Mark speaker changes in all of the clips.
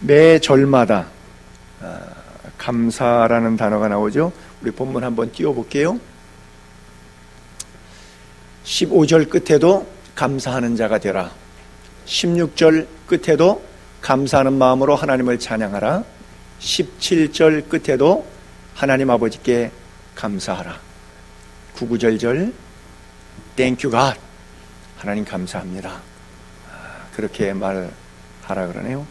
Speaker 1: 매 절마다 감사라는 단어가 나오죠. 우리 본문 한번 띄워볼게요. 15절 끝에도 감사하는 자가 되라. 16절 끝에도 감사하는 마음으로 하나님을 찬양하라. 17절 끝에도 하나님 아버지께 감사하라. 9구절절 Thank you God. 하나님 감사합니다. 그렇게 말하라 그러네요.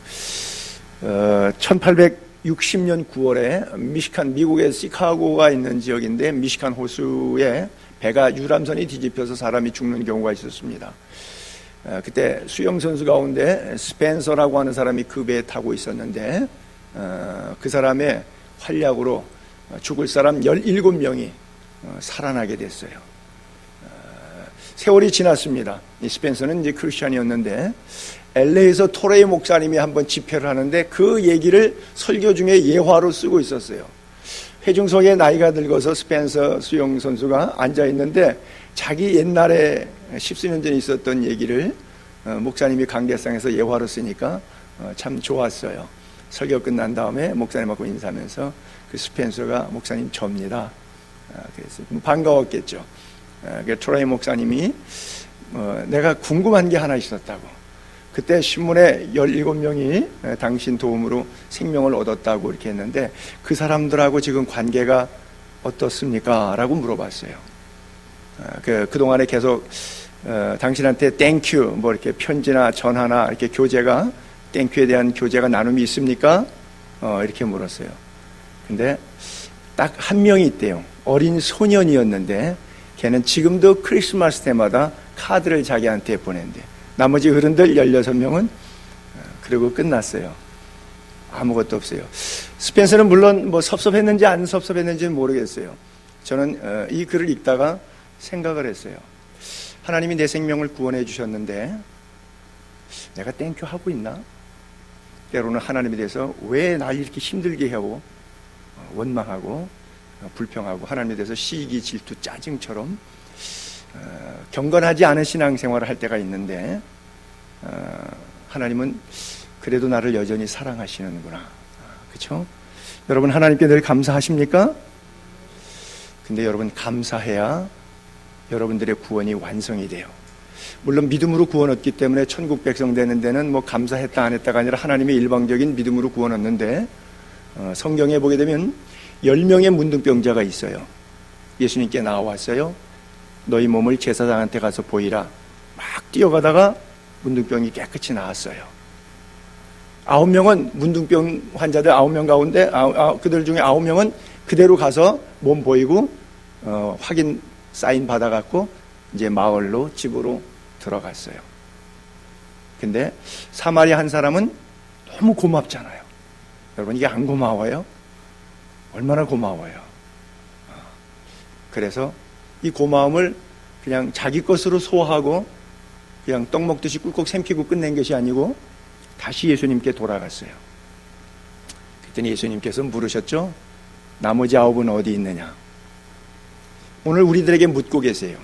Speaker 1: 1860년 9월에 미국의 시카고가 있는 지역인데 미시간 호수에 배가 유람선이 뒤집혀서 사람이 죽는 경우가 있었습니다. 그때 수영선수 가운데 스펜서라고 하는 사람이 그 배에 타고 있었는데 그 사람의 활약으로 죽을 사람 17명이 살아나게 됐어요. 세월이 지났습니다. 이 스펜서는 이제 크리스찬이었는데 LA에서 토레이 목사님이 한번 집회를 하는데 그 얘기를 설교 중에 예화로 쓰고 있었어요. 회중석에 나이가 들어서 스펜서 수영 선수가 앉아 있는데 자기 옛날에 십수년 전에 있었던 얘기를 목사님이 강대상에서 예화로 쓰니까 참 좋았어요. 설교 끝난 다음에 목사님하고 인사하면서 그 스펜서가 목사님 접니다. 그래서 반가웠겠죠. 토레이 목사님이 내가 궁금한 게 하나 있었다고. 그때 신문에 17명이 당신 도움으로 생명을 얻었다고 이렇게 했는데 그 사람들하고 지금 관계가 어떻습니까? 라고 물어봤어요. 그동안에 계속 당신한테 땡큐 뭐 이렇게 편지나 전화나 이렇게 교제가 땡큐에 대한 교제가 나눔이 있습니까? 이렇게 물었어요. 근데 딱 한 명이 있대요. 어린 소년이었는데 걔는 지금도 크리스마스 때마다 카드를 자기한테 보낸대. 나머지 어른들 16명은 그리고 끝났어요. 아무것도 없어요. 스펜서는 물론 뭐 섭섭했는지 안 섭섭했는지는 모르겠어요. 저는 이 글을 읽다가 생각을 했어요. 하나님이 내 생명을 구원해 주셨는데 내가 땡큐 하고 있나? 때로는 하나님에 대해서 왜 날 이렇게 힘들게 하고 원망하고 불평하고 하나님에 대해서 시기, 질투, 짜증처럼 경건하지 않은 신앙생활을 할 때가 있는데 하나님은 그래도 나를 여전히 사랑하시는구나. 그렇죠? 여러분 하나님께 늘 감사하십니까? 근데 여러분 감사해야 여러분들의 구원이 완성이 돼요. 물론 믿음으로 구원 얻기 때문에 천국 백성 되는 데는 뭐 감사했다 안 했다가 아니라 하나님의 일방적인 믿음으로 구원 얻는데 성경에 보게 되면 10명의 문둥병자가 있어요. 예수님께 나와왔어요. 너희 몸을 제사장한테 가서 보이라. 막 뛰어가다가 문둥병이 깨끗이 나았어요. 9명은 문둥병 환자들 9명 가운데 그들 중에 9명은 그대로 가서 몸 보이고 확인 사인 받아갖고 이제 마을로 집으로 들어갔어요. 근데 사마리아 한 사람은 너무 고맙잖아요. 여러분 이게 안 고마워요? 얼마나 고마워요. 그래서 이 고마움을 그냥 자기 것으로 소화하고 그냥 떡 먹듯이 꿀꺽 삼키고 끝낸 것이 아니고 다시 예수님께 돌아갔어요. 그랬더니 예수님께서 물으셨죠. 나머지 9은 어디 있느냐? 오늘 우리들에게 묻고 계세요.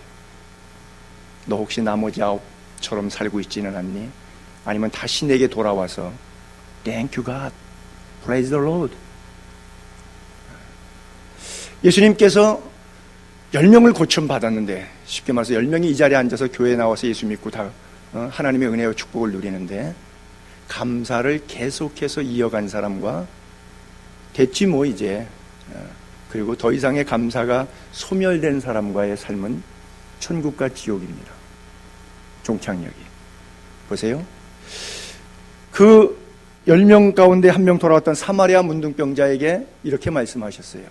Speaker 1: 너 혹시 나머지 9처럼 살고 있지는 않니? 아니면 다시 내게 돌아와서 Thank you God, Praise the Lord. 예수님께서 10명을 고침받았는데 쉽게 말해서 10명이 이 자리에 앉아서 교회에 나와서 예수 믿고 다 하나님의 은혜와 축복을 누리는데 감사를 계속해서 이어간 사람과 됐지 뭐 이제 그리고 더 이상의 감사가 소멸된 사람과의 삶은 천국과 지옥입니다. 종착역이. 보세요. 그 10명 가운데 한 명 돌아왔던 사마리아 문둥병자에게 이렇게 말씀하셨어요.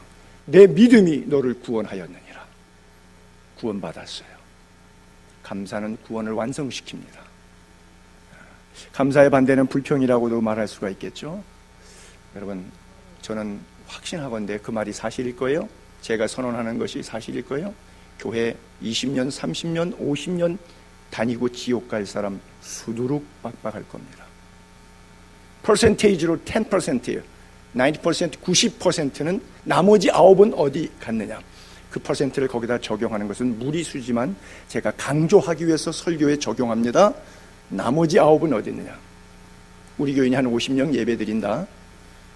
Speaker 1: 내 믿음이 너를 구원하였느니라. 구원받았어요. 감사는 구원을 완성시킵니다. 감사의 반대는 불평이라고도 말할 수가 있겠죠. 여러분 저는 확신하건대 그 말이 사실일 거예요. 제가 선언하는 것이 사실일 거예요. 교회 20년, 30년, 50년 다니고 지옥 갈 사람 수두룩 빡빡할 겁니다. 퍼센테이지로 10%예요. 90%, 90%는 나머지 9은 어디 갔느냐. 그 퍼센트를 거기다 적용하는 것은 무리수지만 제가 강조하기 위해서 설교에 적용합니다. 나머지 9은 어디 있느냐. 우리 교인이 한 50명 예배 드린다.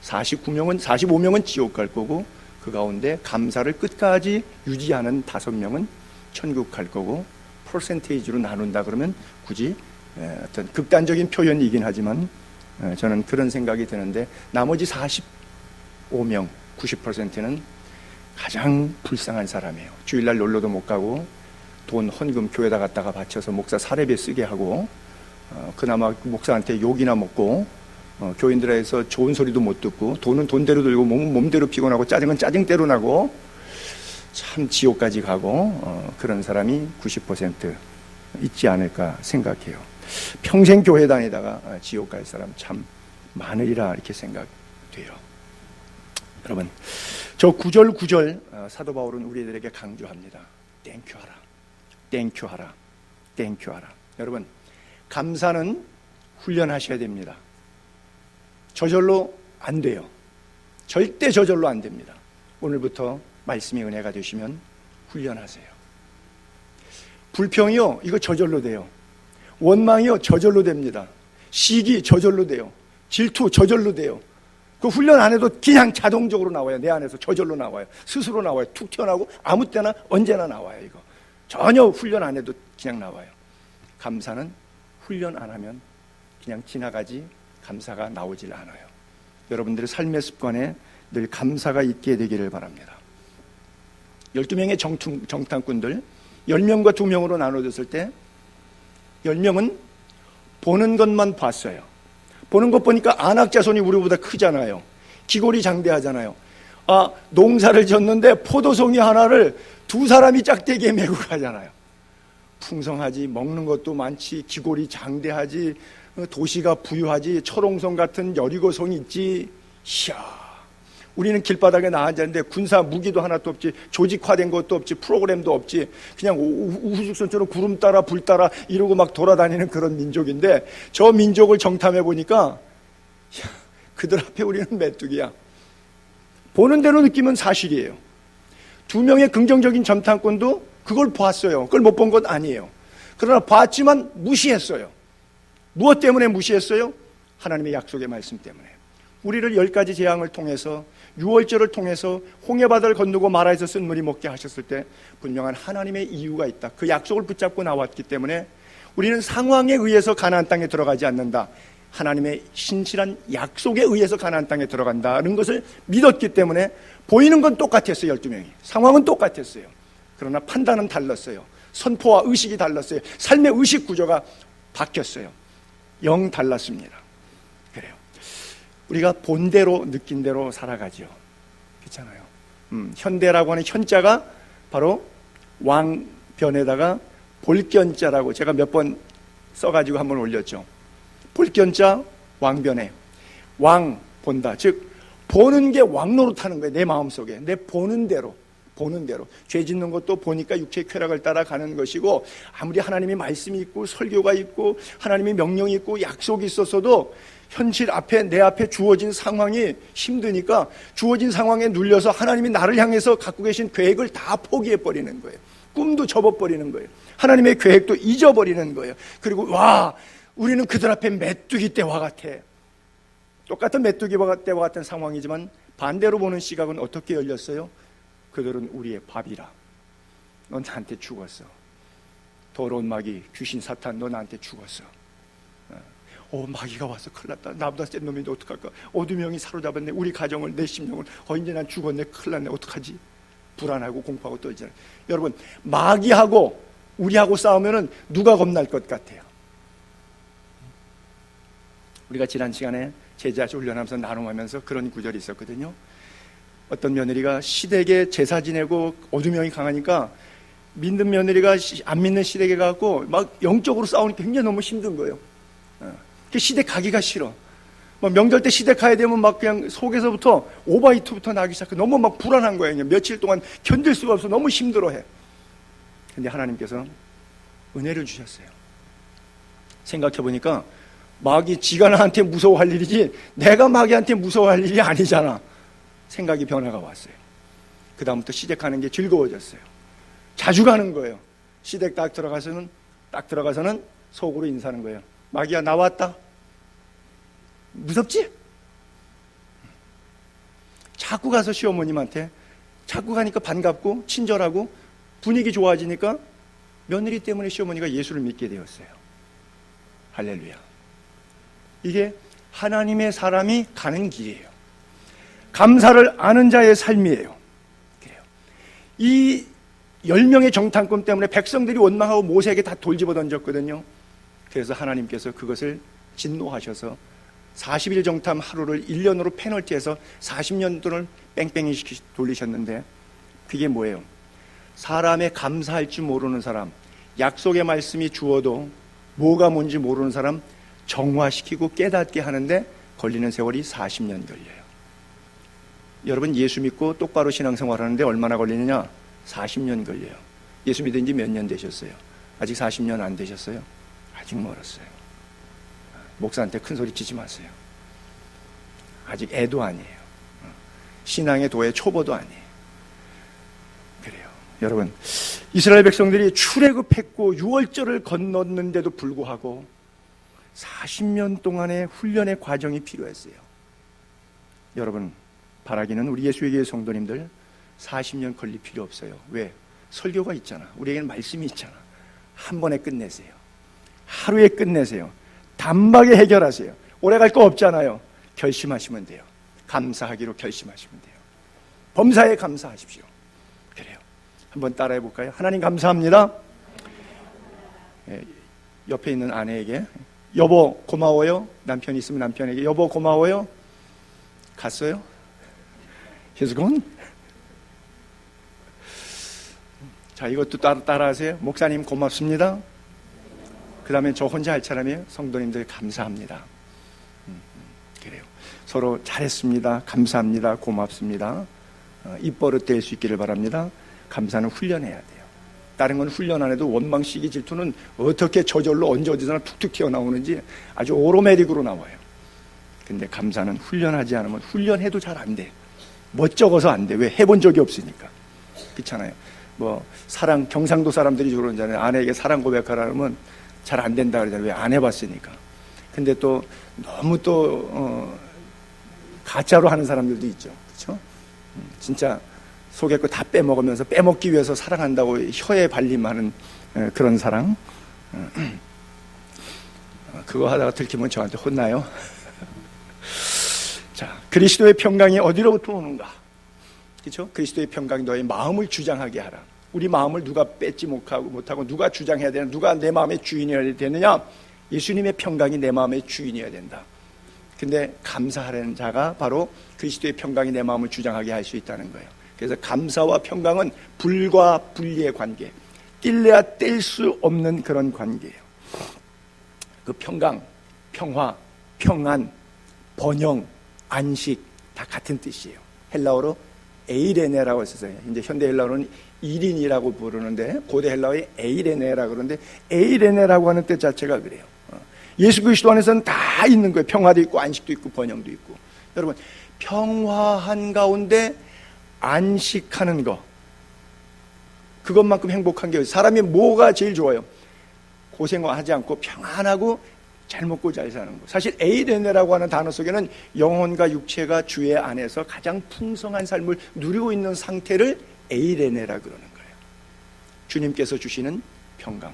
Speaker 1: 45명은 지옥 갈 거고, 그 가운데 감사를 끝까지 유지하는 5명은 천국 갈 거고, 퍼센테이지로 나눈다 그러면 굳이 어떤 극단적인 표현이긴 하지만 저는 그런 생각이 드는데, 나머지 45명, 90%는 가장 불쌍한 사람이에요. 주일날 놀러도 못 가고, 돈 헌금 교회에다 갖다가 바쳐서 목사 사례비 쓰게 하고, 그나마 목사한테 욕이나 먹고, 교인들에서 좋은 소리도 못 듣고, 돈은 돈대로 들고 몸은 몸대로 피곤하고, 짜증은 짜증대로 나고, 참 지옥까지 가고, 그런 사람이 90% 있지 않을까 생각해요. 평생 교회 다니다가 지옥 갈 사람 참 많으리라 이렇게 생각돼요. 여러분, 저 구절 사도 바울은 우리들에게 강조합니다. 땡큐하라, 땡큐하라, 땡큐하라. 여러분, 감사는 훈련하셔야 됩니다. 저절로 안 돼요. 절대 저절로 안 됩니다. 오늘부터 말씀의 은혜가 되시면 훈련하세요. 불평이요, 이거 저절로 돼요. 원망이요, 저절로 됩니다. 시기 저절로 돼요. 질투 저절로 돼요. 그 훈련 안 해도 그냥 자동적으로 나와요. 내 안에서 저절로 나와요. 스스로 나와요. 툭 튀어나오고 아무 때나 언제나 나와요. 이거 전혀 훈련 안 해도 그냥 나와요. 감사는 훈련 안 하면 그냥 지나가지 감사가 나오질 않아요. 여러분들의 삶의 습관에 늘 감사가 있게 되기를 바랍니다. 12명의 정탐꾼들 10명과 2명으로 나눠졌을 때 10명은 보는 것만 봤어요. 보는 것 보니까 안악 자손이 우리보다 크잖아요. 기골이 장대하잖아요. 농사를 졌는데 포도송이 하나를 2사람이 짝대기에 메고 가잖아요. 풍성하지, 먹는 것도 많지, 기골이 장대하지, 도시가 부유하지, 철옹성 같은 여리고성이 있지. 이야, 우리는 길바닥에 나앉았는데 군사 무기도 하나도 없지, 조직화된 것도 없지, 프로그램도 없지, 그냥 우후죽순처럼 구름 따라 불 따라 이러고 막 돌아다니는 그런 민족인데, 저 민족을 정탐해 보니까 그들 앞에 우리는 메뚜기야. 보는 대로 느끼면 사실이에요. 2명의 긍정적인 정탐꾼도 그걸 봤어요. 그걸 못 본 건 아니에요. 그러나 봤지만 무시했어요. 무엇 때문에 무시했어요? 하나님의 약속의 말씀 때문에. 우리를 10가지 재앙을 통해서, 유월절을 통해서 홍해바다를 건너고 마라에서 쓴 물이 먹게 하셨을 때 분명한 하나님의 이유가 있다. 그 약속을 붙잡고 나왔기 때문에 우리는 상황에 의해서 가나안 땅에 들어가지 않는다. 하나님의 신실한 약속에 의해서 가나안 땅에 들어간다는 것을 믿었기 때문에 보이는 건 똑같았어요. 12명이. 상황은 똑같았어요. 그러나 판단은 달랐어요. 선포와 의식이 달랐어요. 삶의 의식 구조가 바뀌었어요. 영 달랐습니다. 그래요. 우리가 본대로 느낀 대로 살아가죠. 그렇잖아요. 현대라고 하는 현자가 바로 왕변에다가 볼견자라고 제가 몇 번 써가지고 한번 올렸죠. 볼견자 왕변에 왕 본다. 즉 보는 게 왕노릇하는 거예요. 내 마음속에 내 보는 대로. 죄 짓는 것도 보니까 육체의 쾌락을 따라가는 것이고, 아무리 하나님의 말씀이 있고 설교가 있고 하나님의 명령이 있고 약속이 있었어도 현실 앞에 내 앞에 주어진 상황이 힘드니까 주어진 상황에 눌려서 하나님이 나를 향해서 갖고 계신 계획을 다 포기해버리는 거예요. 꿈도 접어버리는 거예요. 하나님의 계획도 잊어버리는 거예요. 그리고 우리는 그들 앞에 메뚜기 떼와 같아. 똑같은 메뚜기 떼와 같은 상황이지만 반대로 보는 시각은 어떻게 열렸어요? 그들은 우리의 밥이라. 넌 나한테 죽었어. 더러운 마귀, 귀신, 사탄, 너 나한테 죽었어. 마귀가 와서 큰일 났다. 나보다 센 놈인데 어떡할까? 어둠형이 사로잡았네. 우리 가정을, 내 심령을. 이제 난 죽었네. 큰일 났네. 어떡하지? 불안하고 공포하고 떨잖아요. 여러분, 마귀하고 우리하고 싸우면은 누가 겁날 것 같아요? 우리가 지난 시간에 제자 훈련하면서 나눔하면서 그런 구절이 있었거든요. 어떤 며느리가 시댁에 제사 지내고 어둠형이 강하니까 믿는 며느리가 안 믿는 시댁에 가고 막 영적으로 싸우니까 굉장히 너무 힘든 거예요. 그 시댁 가기가 싫어. 막 명절 때 시댁 가야 되면 막 그냥 속에서부터 오바이트부터 나기 시작해. 너무 막 불안한 거예요. 그냥 며칠 동안 견딜 수가 없어. 너무 힘들어해. 근데 하나님께서 은혜를 주셨어요. 생각해 보니까 마귀 지가 나한테 무서워할 일이지 내가 마귀한테 무서워할 일이 아니잖아. 생각이 변화가 왔어요. 그 다음부터 시댁 가는 게 즐거워졌어요. 자주 가는 거예요. 시댁 딱 들어가서는 속으로 인사하는 거예요. 마귀야, 나왔다. 무섭지? 자꾸 가서 시어머님한테 자꾸 가니까 반갑고 친절하고 분위기 좋아지니까 며느리 때문에 시어머니가 예수를 믿게 되었어요. 할렐루야. 이게 하나님의 사람이 가는 길이에요. 감사를 아는 자의 삶이에요. 그래요. 이 10명의 정탐꾼 때문에 백성들이 원망하고 모세에게 다 돌집어 던졌거든요. 그래서 하나님께서 그것을 진노하셔서 40일 정탐 하루를 1년으로 페널티해서 40년 동안 뺑뺑이 돌리셨는데, 그게 뭐예요? 사람의 감사할 줄 모르는 사람, 약속의 말씀이 주어도 뭐가 뭔지 모르는 사람 정화시키고 깨닫게 하는데 걸리는 세월이 40년 걸려요. 여러분, 예수 믿고 똑바로 신앙생활 하는데 얼마나 걸리느냐? 40년 걸려요. 예수 믿은 지 몇 년 되셨어요? 아직 40년 안 되셨어요? 아직 멀었어요. 목사한테 큰 소리 치지 마세요. 아직 애도 아니에요. 신앙의 도의 초보도 아니에요. 그래요. 여러분, 이스라엘 백성들이 출애굽했고 6월절을 건넜는데도 불구하고 40년 동안의 훈련의 과정이 필요했어요. 여러분, 바라기는 우리 예수의 교회 성도님들 40년 걸릴 필요 없어요. 왜? 설교가 있잖아. 우리에게는 말씀이 있잖아. 한 번에 끝내세요. 하루에 끝내세요. 단박에 해결하세요. 오래 갈 거 없잖아요. 결심하시면 돼요. 감사하기로 결심하시면 돼요. 범사에 감사하십시오. 그래요. 한번 따라해 볼까요? 하나님 감사합니다. 옆에 있는 아내에게 여보 고마워요. 남편이 있으면 남편에게 여보 고마워요. 갔어요? He's gone? 자, 이것도 따라하세요. 목사님 고맙습니다. 그 다음에 저 혼자 할 사람이에요. 성도님들 감사합니다. 그래요. 서로 잘했습니다. 감사합니다. 고맙습니다. 입버릇 될 수 있기를 바랍니다. 감사는 훈련해야 돼요. 다른 건 훈련 안 해도 원망, 시기, 질투는 어떻게 저절로 언제 어디서나 툭툭 튀어나오는지 아주 오토매틱으로 나와요. 근데 감사는 훈련하지 않으면 훈련해도 잘 안 돼. 멋쩍어서 안 돼. 왜? 해본 적이 없으니까. 그렇잖아요. 뭐 사랑, 경상도 사람들이 그러잖아요. 아내에게 사랑 고백하라면 잘 안 된다 그러잖아요. 왜? 안 해봤으니까. 근데 또 너무 또 가짜로 하는 사람들도 있죠. 그렇죠? 진짜 속에 거 다 빼먹으면서 빼먹기 위해서 사랑한다고 혀에 발림하는 그런 사랑. 그거 하다가 들키면 저한테 혼나요. 자, 그리스도의 평강이 어디로부터 오는가? 그렇죠? 그리스도의 평강이 너의 마음을 주장하게 하라. 우리 마음을 누가 뺏지 못하고 누가 주장해야 되나? 누가 내 마음의 주인이어야 되느냐? 예수님의 평강이 내 마음의 주인이어야 된다. 근데 감사하는 자가 바로 그리스도의 평강이 내 마음을 주장하게 할 수 있다는 거예요. 그래서 감사와 평강은 불과 분리의 관계, 뗄래야 뗄 수 없는 그런 관계예요. 그 평강, 평화, 평안, 번영, 안식 다 같은 뜻이에요. 헬라어로 에이레네라고 했었어요. 이제 현대 헬라어로는 일인이라고 부르는데 고대 헬라어에 에이레네라고 그러는데 에이레네라고 하는 뜻 자체가 그래요. 예수 그리스도 안에서는 다 있는 거예요. 평화도 있고 안식도 있고 번영도 있고. 여러분, 평화한 가운데 안식하는 거, 그것만큼 행복한 게 사람이 뭐가 제일 좋아요? 고생하지 않고 평안하고 잘 먹고 잘 사는 거. 사실 에이레네라고 하는 단어 속에는 영혼과 육체가 주의 안에서 가장 풍성한 삶을 누리고 있는 상태를 에이레네라 그러는 거예요. 주님께서 주시는 평강,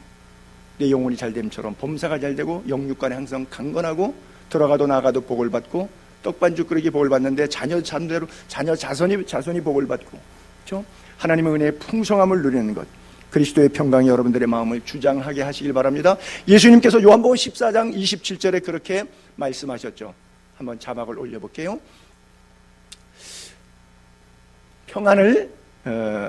Speaker 1: 내 영혼이 잘됨처럼 범사가 잘되고 영육간에 항상 강건하고 들어가도 나가도 복을 받고 떡반죽 끓이기 복을 받는데 자녀 자손이 복을 받고, 그렇죠? 하나님의 은혜의 풍성함을 누리는 것, 그리스도의 평강이 여러분들의 마음을 주장하게 하시길 바랍니다. 예수님께서 요한복음 14장 27절에 그렇게 말씀하셨죠. 한번 자막을 올려볼게요. 평안을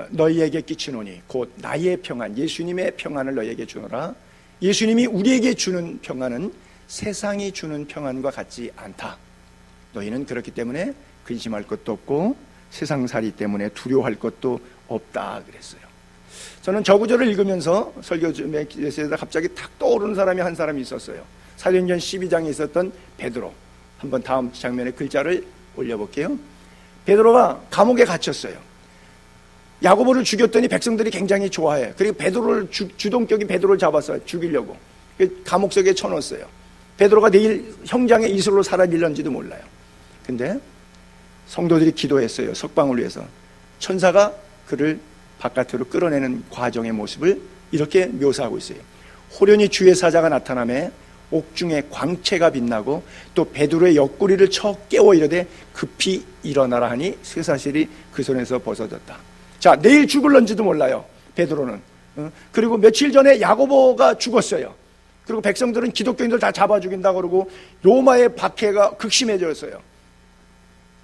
Speaker 1: 너희에게 끼치노니 곧 나의 평안, 예수님의 평안을 너희에게 주노라. 예수님이 우리에게 주는 평안은 세상이 주는 평안과 같지 않다. 너희는 그렇기 때문에 근심할 것도 없고 세상살이 때문에 두려워할 것도 없다 그랬어요. 저는 저 구절을 읽으면서 설교에서 갑자기 탁 떠오르는 사람이 한 사람이 있었어요. 사도행전 12장에 있었던 베드로. 한번 다음 장면에 글자를 올려볼게요. 베드로가 감옥에 갇혔어요. 야고보를 죽였더니 백성들이 굉장히 좋아해요. 그리고 베드로를 주동격이 베드로를 잡았어요. 죽이려고. 감옥 속에 쳐넣었어요. 베드로가 내일 형장의 이슬로 사라질런지도 몰라요. 근데 성도들이 기도했어요. 석방을 위해서. 천사가 그를 바깥으로 끌어내는 과정의 모습을 이렇게 묘사하고 있어요. 호련히 주의 사자가 나타나매 옥중에 광채가 빛나고 또 베드로의 옆구리를 쳐 깨워 이르되 급히 일어나라 하니 쇠사슬이 그 손에서 벗어졌다. 자, 내일 죽을런지도 몰라요, 베드로는. 그리고 며칠 전에 야고보가 죽었어요. 그리고 백성들은 기독교인들 다 잡아 죽인다고 그러고 로마의 박해가 극심해졌어요.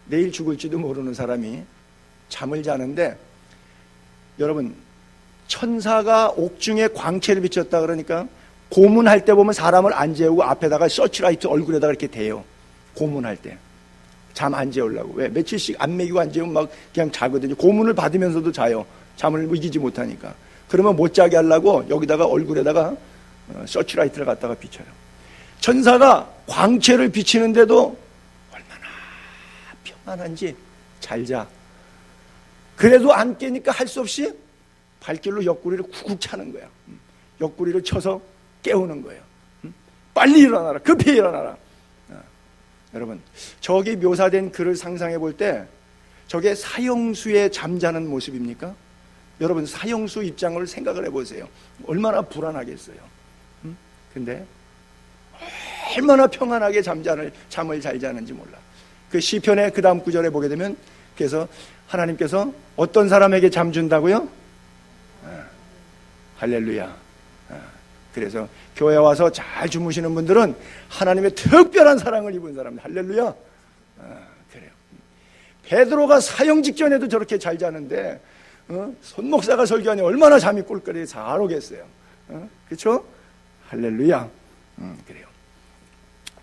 Speaker 1: 내일 죽을지도 모르는 사람이 잠을 자는데, 여러분, 천사가 옥중에 광채를 비쳤다 그러니까 고문할 때 보면 사람을 안 재우고 앞에다가 서치라이트 얼굴에다가 이렇게 대요. 고문할 때 잠 안 재우려고. 왜? 며칠씩 안 먹이고 안 재우면 막 그냥 자거든요. 고문을 받으면서도 자요. 잠을 이기지 못하니까. 그러면 못 자게 하려고 여기다가 얼굴에다가 서치라이트를 갖다가 비춰요. 천사가 광채를 비치는데도 얼마나 평안한지 잘 자. 그래도 안 깨니까 할 수 없이 발길로 옆구리를 쿡쿡 차는 거야. 옆구리를 쳐서 깨우는 거예요. 빨리 일어나라. 급히 일어나라. 여러분, 저기 묘사된 글을 상상해 볼 때 저게 사형수의 잠자는 모습입니까? 여러분, 사형수 입장을 생각을 해보세요. 얼마나 불안하겠어요. 근데 얼마나 평안하게 잠을 잘 자는지 몰라. 그 시편의 그 다음 구절에 보게 되면, 그래서 하나님께서 어떤 사람에게 잠 준다고요? 할렐루야. 그래서 교회 와서 잘 주무시는 분들은 하나님의 특별한 사랑을 입은 사람들. 할렐루야. 그래요. 베드로가 사형 직전에도 저렇게 잘 자는데 손 목사가 설교하니 얼마나 잠이 꿀꿀이 잘 오겠어요. 그렇죠? 할렐루야. 그래요.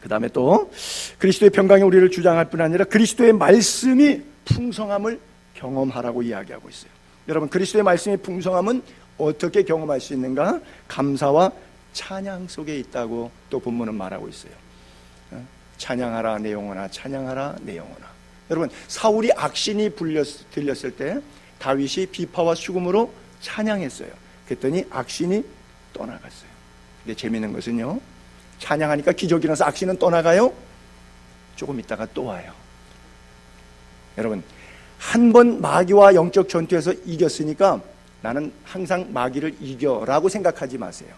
Speaker 1: 그 다음에 또 그리스도의 평강이 우리를 주장할 뿐 아니라 그리스도의 말씀이 풍성함을 경험하라고 이야기하고 있어요. 여러분, 그리스도의 말씀의 풍성함은 어떻게 경험할 수 있는가? 감사와 찬양 속에 있다고 또 본문은 말하고 있어요. 찬양하라 내 영혼아, 찬양하라 내 영혼아. 여러분, 사울이 악신이 들렸을 때 다윗이 비파와 수금으로 찬양했어요. 그랬더니 악신이 떠나갔어요. 근데 재미있는 것은요, 찬양하니까 기적이 일어나서 악신은 떠나가요? 조금 있다가 또 와요. 여러분, 한 번 마귀와 영적 전투에서 이겼으니까 나는 항상 마귀를 이겨라고 생각하지 마세요.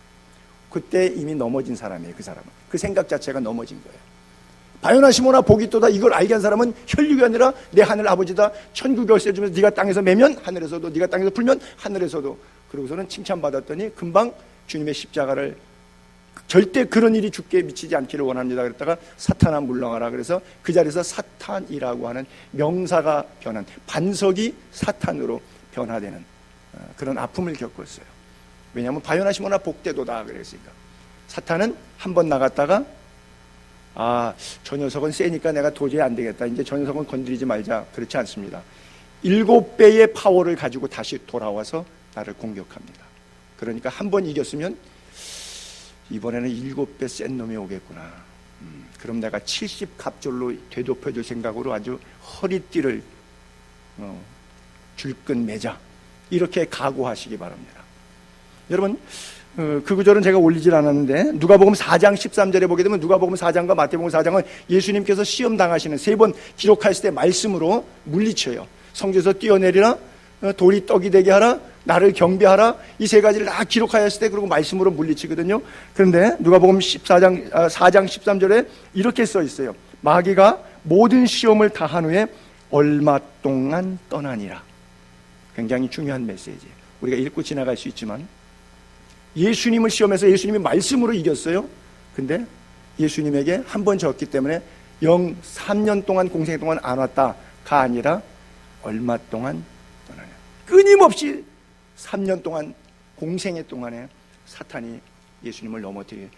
Speaker 1: 그때 이미 넘어진 사람이에요. 그 사람은. 그 생각 자체가 넘어진 거예요. 바요나 시모나 복이 또다, 이걸 알게 한 사람은 혈육이 아니라 내 하늘 아버지다. 천국 열쇠 주면서 네가 땅에서 매면 하늘에서도, 네가 땅에서 풀면 하늘에서도. 그러고서는 칭찬받았더니 금방 주님의 십자가를, 절대 그런 일이 죽게 미치지 않기를 원합니다 그랬다가 사탄아 물러가라. 그래서 그 자리에서 사탄이라고 하는 명사가 변한, 반석이 사탄으로 변화되는 그런 아픔을 겪었어요. 왜냐하면 바요나 시모나 복대도다 그랬으니까. 사탄은 한 번 나갔다가 저 녀석은 세니까 내가 도저히 안 되겠다, 이제 저 녀석은 건드리지 말자. 그렇지 않습니다. 7배의 파워를 가지고 다시 돌아와서 나를 공격합니다. 그러니까 한 번 이겼으면 이번에는 7배 센 놈이 오겠구나. 그럼 내가 70갑절로 되돌려줄 생각으로 아주 허리띠를 줄끈 매자. 이렇게 각오하시기 바랍니다. 여러분, 그 구절은 제가 올리질 않았는데 누가복음 4장 13절에 보게 되면 누가복음 4장과 마태복음 4장은 예수님께서 시험 당하시는 3번 기록하실 때 말씀으로 물리쳐요. 성전에서 뛰어내리라, 돌이 떡이 되게 하라, 나를 경배하라, 이 3가지를 다 기록하였을 때 그리고 말씀으로 물리치거든요. 그런데 누가복음 4장 13절에 이렇게 써 있어요. 마귀가 모든 시험을 다한 후에 얼마 동안 떠나니라. 굉장히 중요한 메시지예요. 우리가 읽고 지나갈 수 있지만 예수님을 시험해서 예수님이 말씀으로 이겼어요. 근데 예수님에게 한 번 졌기 때문에 3년 동안, 공생 동안 안 왔다가 아니라 얼마 동안 떠나냐. 끊임없이 3년 동안, 공생애 동안에 사탄이 예수님을 넘어뜨려요.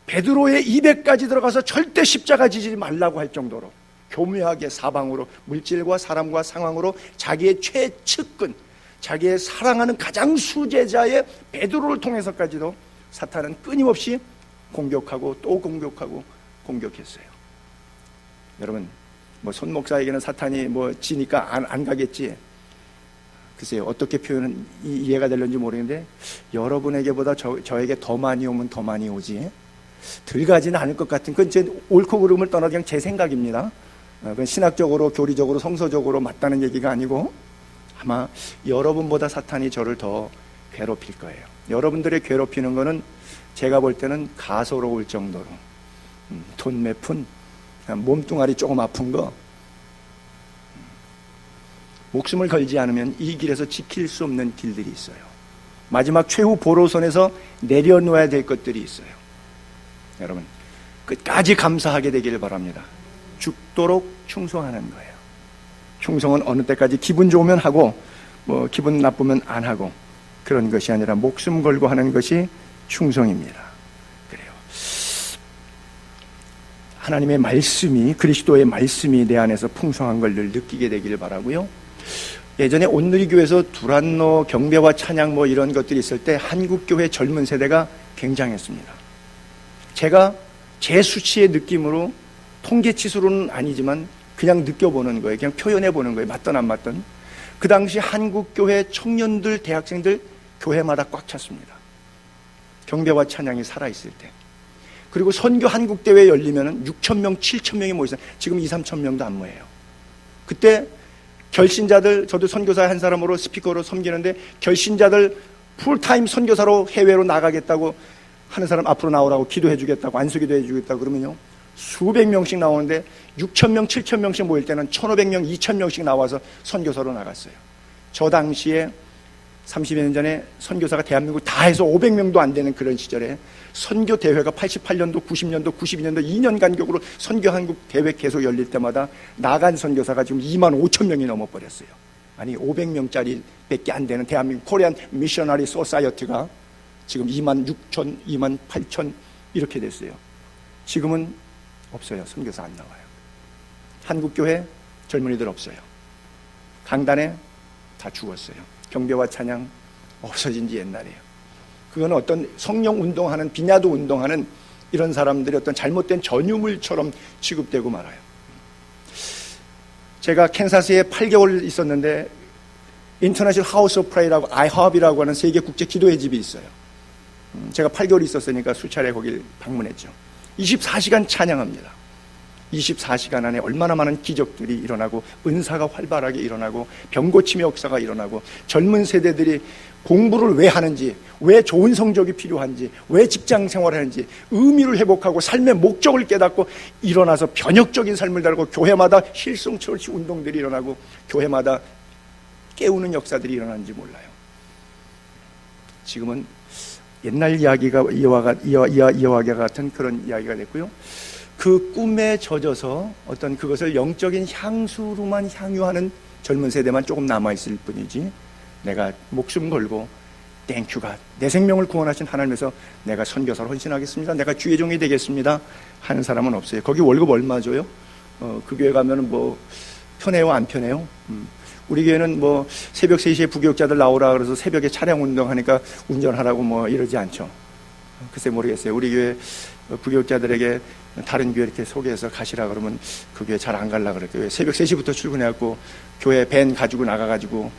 Speaker 1: 베드로의 입에까지 들어가서 절대 십자가 지지 말라고 할 정도로 교묘하게 사방으로, 물질과 사람과 상황으로 자기의 최측근, 자기의 사랑하는 가장 수제자의 베드로를 통해서까지도 사탄은 끊임없이 공격하고 또 공격하고 공격했어요. 여러분, 손 목사에게는 사탄이 지니까 안 가겠지. 글쎄요, 어떻게 표현은 이해가 되는지 모르겠는데 여러분에게보다 저에게 더 많이 오면 더 많이 오지. 들어가지는 않을 것 같은, 그건 제 옳고 그름을 떠나서 그냥 제 생각입니다. 그건 신학적으로, 교리적으로, 성서적으로 맞다는 얘기가 아니고, 아마 여러분보다 사탄이 저를 더 괴롭힐 거예요. 여러분들의 괴롭히는 거는 제가 볼 때는 가소로울 정도로, 돈 몇 푼, 몸뚱아리 조금 아픈 거, 목숨을 걸지 않으면 이 길에서 지킬 수 없는 길들이 있어요. 마지막 최후 보로선에서 내려놓아야 될 것들이 있어요. 여러분, 끝까지 감사하게 되기를 바랍니다. 죽도록 충성하는 거예요. 충성은 어느 때까지 기분 좋으면 하고, 뭐 기분 나쁘면 안 하고, 그런 것이 아니라 목숨 걸고 하는 것이 충성입니다. 그래요. 하나님의 말씀이, 그리스도의 말씀이 내 안에서 풍성한 걸 늘 느끼게 되기를 바라고요. 예전에 온누리교회에서 두란노 경배와 찬양 뭐 이런 것들이 있을 때 한국교회 젊은 세대가 굉장했습니다. 제가 제 수치의 느낌으로, 통계치수로는 아니지만 그냥 느껴보는 거예요. 그냥 표현해보는 거예요. 맞든 안 맞든. 그 당시 한국교회 청년들, 대학생들 교회마다 꽉 찼습니다. 경배와 찬양이 살아있을 때. 그리고 선교 한국대회 열리면 6,000명, 7,000명이 모였어요. 지금 2, 3,000명도 안 모여요. 그때 결신자들, 저도 선교사 한 사람으로 스피커로 섬기는데, 결신자들 풀타임 선교사로 해외로 나가겠다고 하는 사람 앞으로 나오라고 기도해 주겠다고, 안수기도 해 주겠다고 그러면요, 수백 명씩 나오는데 6,000명, 7,000명씩 모일 때는 1,500명, 2,000명씩 나와서 선교사로 나갔어요. 저 당시에 30여 년 전에 선교사가 대한민국 다 해서 500명도 안 되는 그런 시절에 선교 대회가 88년도, 90년도, 92년도 2년 간격으로 선교 한국 대회 계속 열릴 때마다 나간 선교사가 지금 2만 5천 명이 넘어버렸어요. 아니 500명짜리 밖에 안 되는 대한민국 코리안 미셔너리 소사이어티가 지금 2만 6천, 2만 8천 이렇게 됐어요. 지금은 없어요. 선교사 안 나와요. 한국교회 젊은이들 없어요. 강단에 다 죽었어요. 경배와 찬양 없어진 지 옛날이에요. 그건 어떤 성령 운동하는, 비냐도 운동하는 이런 사람들이 어떤 잘못된 전유물처럼 취급되고 말아요. 제가 캔사스에 8개월 있었는데 인터내셔널 하우스 오브 프레이라고, IHOP이라고 하는 세계 국제 기도회 집이 있어요. 제가 8개월 있었으니까 수차례 거길 방문했죠. 24시간 찬양합니다. 24시간 안에 얼마나 많은 기적들이 일어나고, 은사가 활발하게 일어나고, 병고침의 역사가 일어나고, 젊은 세대들이 공부를 왜 하는지, 왜 좋은 성적이 필요한지, 왜 직장 생활을 하는지 의미를 회복하고 삶의 목적을 깨닫고 일어나서 변혁적인 삶을 달고, 교회마다 힐송 처치 운동들이 일어나고, 교회마다 깨우는 역사들이 일어나는지 몰라요. 지금은 옛날 이야기가 이와 같은 그런 이야기가 됐고요. 그 꿈에 젖어서 어떤 그것을 영적인 향수로만 향유하는 젊은 세대만 조금 남아있을 뿐이지, 내가 목숨 걸고 땡큐가 내 생명을 구원하신 하나님에서 내가 선교사로 헌신하겠습니다, 내가 주의 종이 되겠습니다 하는 사람은 없어요. 거기 월급 얼마 줘요? 그 교회 가면 뭐 편해요, 안 편해요? 우리 교회는 뭐 새벽 3시에 부교육자들 나오라 그래서 새벽에 차량 운동하니까 운전하라고 뭐 이러지 않죠. 글쎄 모르겠어요. 우리 교회 부교육자들에게 다른 교회 이렇게 소개해서 가시라 그러면 그 교회 잘 안 가려고 그래요. 새벽 3시부터 출근해갖고 교회 밴 가지고 나가가지고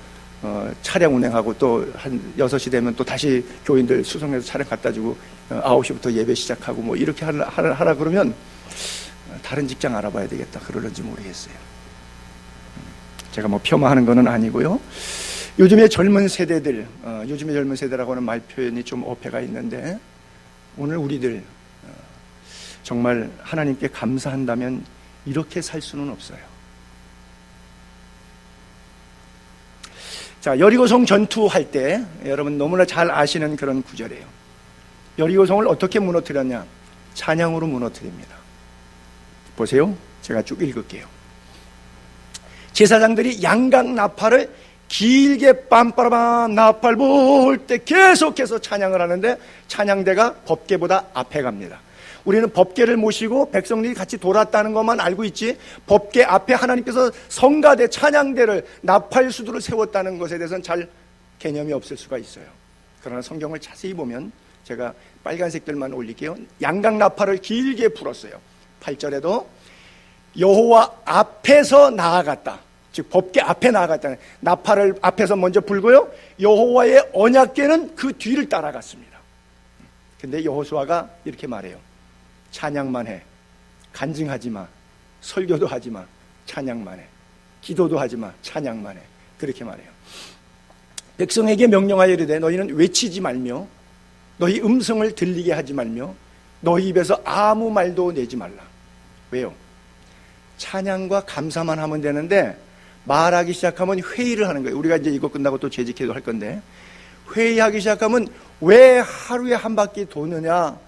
Speaker 1: 차량 운행하고 또 한 6시 되면 또 다시 교인들 수송해서 차량 갖다 주고 9시부터 예배 시작하고 뭐 이렇게 하라 그러면 다른 직장 알아봐야 되겠다 그러는지 모르겠어요. 제가 뭐 폄하하는 건 아니고요. 요즘의 젊은 세대라고 하는 말 표현이 좀 어폐가 있는데, 오늘 우리들 정말 하나님께 감사한다면 이렇게 살 수는 없어요. 자, 여리고성 전투할 때 여러분 너무나 잘 아시는 그런 구절이에요. 여리고성을 어떻게 무너뜨렸냐? 찬양으로 무너뜨립니다. 보세요. 제가 쭉 읽을게요. 제사장들이 양각 나팔을 길게 빰빠라밤 나팔 불 때 계속해서 찬양을 하는데, 찬양대가 법궤보다 앞에 갑니다. 우리는 법궤를 모시고 백성들이 같이 돌았다는 것만 알고 있지, 법궤 앞에 하나님께서 성가대, 찬양대를, 나팔수도를 세웠다는 것에 대해서는 잘 개념이 없을 수가 있어요. 그러나 성경을 자세히 보면, 제가 빨간색들만 올릴게요. 양각 나팔을 길게 불었어요. 8절에도 여호와 앞에서 나아갔다. 즉 법궤 앞에 나아갔다. 나팔을 앞에서 먼저 불고요, 여호와의 언약궤는 그 뒤를 따라갔습니다. 근데 여호수아가 이렇게 말해요. 찬양만 해. 간증하지 마. 설교도 하지 마. 찬양만 해. 기도도 하지 마. 찬양만 해. 그렇게 말해요. 백성에게 명령하여 이르되 너희는 외치지 말며 너희 음성을 들리게 하지 말며 너희 입에서 아무 말도 내지 말라. 왜요? 찬양과 감사만 하면 되는데 말하기 시작하면 회의를 하는 거예요. 우리가 이제 이거 끝나고 또 재직기도 할 건데, 회의하기 시작하면 왜 하루에 한 바퀴 도느냐,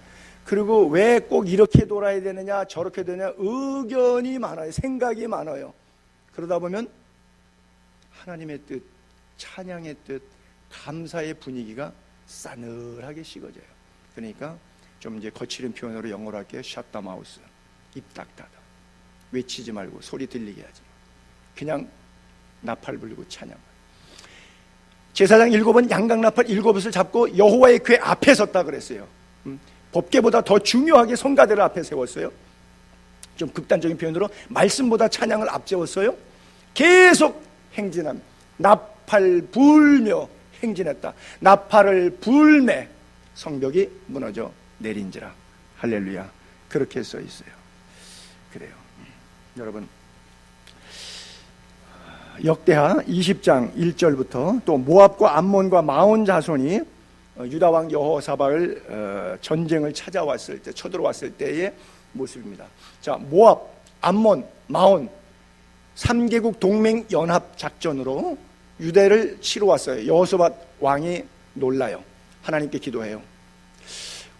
Speaker 1: 그리고 왜 꼭 이렇게 돌아야 되느냐, 저렇게 되느냐, 의견이 많아요. 생각이 많아요. 그러다 보면 하나님의 뜻, 찬양의 뜻, 감사의 분위기가 싸늘하게 식어져요. 그러니까 좀 이제 거칠은 표현으로 영어로 할게요. Shut the mouth. 입 딱 닫아. 외치지 말고 소리 들리게 하지 마. 그냥 나팔 불고 찬양. 제사장 7은 양각나팔 7을 잡고 여호와의 궤 앞에 섰다 그랬어요. 법궤보다 더 중요하게 성가대를 앞에 세웠어요. 좀 극단적인 표현으로 말씀보다 찬양을 앞세웠어요. 계속 행진한, 나팔 불며 행진했다. 나팔을 불매 성벽이 무너져 내린지라. 할렐루야. 그렇게 써 있어요. 그래요. 여러분, 역대하 20장 1절부터 또 모압과 암몬과 마온 자손이 유다왕 여호사밧을 전쟁을 찾아왔을 때, 쳐들어왔을 때의 모습입니다. 자, 모압, 암몬, 마온 3개국 동맹 연합 작전으로 유대를 치러 왔어요. 여호사밧 왕이 놀라요. 하나님께 기도해요.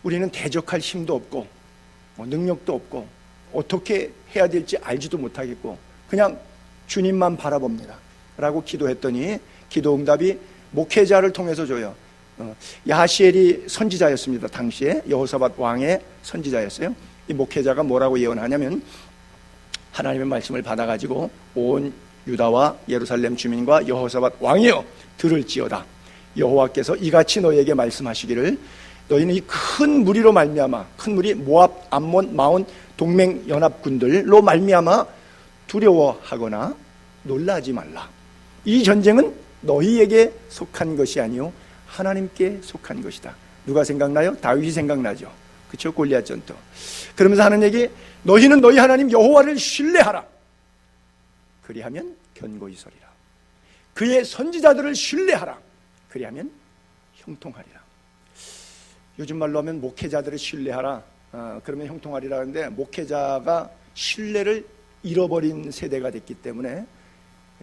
Speaker 1: 우리는 대적할 힘도 없고 능력도 없고 어떻게 해야 될지 알지도 못하겠고 그냥 주님만 바라봅니다 라고 기도했더니 기도 응답이 목회자를 통해서 줘요. 야하시엘이 선지자였습니다. 당시에 여호사밧 왕의 선지자였어요. 이 목회자가 뭐라고 예언하냐면, 하나님의 말씀을 받아가지고 온 유다와 예루살렘 주민과 여호사밧 왕이여 들을지어다. 여호와께서 이같이 너희에게 말씀하시기를 너희는 이 큰 무리로 말미암아, 큰 무리 모압, 암몬, 마온 동맹 연합군들로 말미암아 두려워하거나 놀라지 말라. 이 전쟁은 너희에게 속한 것이 아니요 하나님께 속한 것이다. 누가 생각나요? 다윗이 생각나죠. 그렇죠? 골리앗 전투. 그러면서 하는 얘기, 너희는 너희 하나님 여호와를 신뢰하라. 그리하면 견고히 서리라. 그의 선지자들을 신뢰하라. 그리하면 형통하리라. 요즘 말로 하면 목회자들을 신뢰하라. 그러면 형통하리라 하는데, 목회자가 신뢰를 잃어버린 세대가 됐기 때문에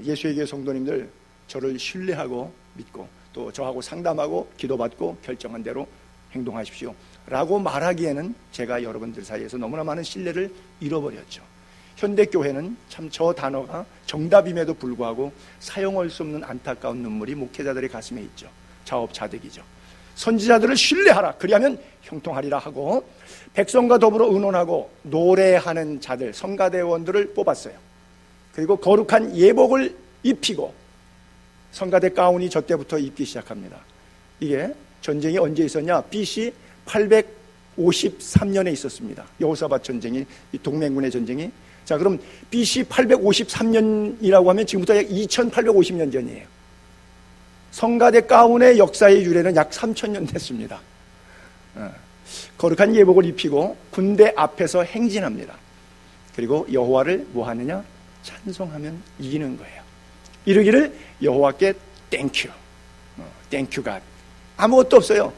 Speaker 1: 예수의 교회 성도님들 저를 신뢰하고 믿고 또 저하고 상담하고 기도받고 결정한 대로 행동하십시오 라고 말하기에는 제가 여러분들 사이에서 너무나 많은 신뢰를 잃어버렸죠. 현대교회는 참 저 단어가 정답임에도 불구하고 사용할 수 없는 안타까운 눈물이 목회자들의 가슴에 있죠. 자업자득이죠. 선지자들을 신뢰하라. 그리하면 형통하리라 하고 백성과 더불어 의논하고 노래하는 자들, 성가대원들을 뽑았어요. 그리고 거룩한 예복을 입히고 성가대 가운이 저 때부터 입기 시작합니다. 이게 전쟁이 언제 있었냐? BC 853년에 있었습니다. 여호사밧 전쟁이, 이 동맹군의 전쟁이. 자, 그럼 BC 853년이라고 하면 지금부터 약 2850년 전이에요. 성가대 가운의 역사의 유래는 약 3000년 됐습니다. 거룩한 예복을 입히고 군대 앞에서 행진합니다. 그리고 여호와를 뭐 하느냐? 찬송하면 이기는 거예요. 이르기를 여호와께 땡큐, 땡큐 갓. 아무것도 없어요.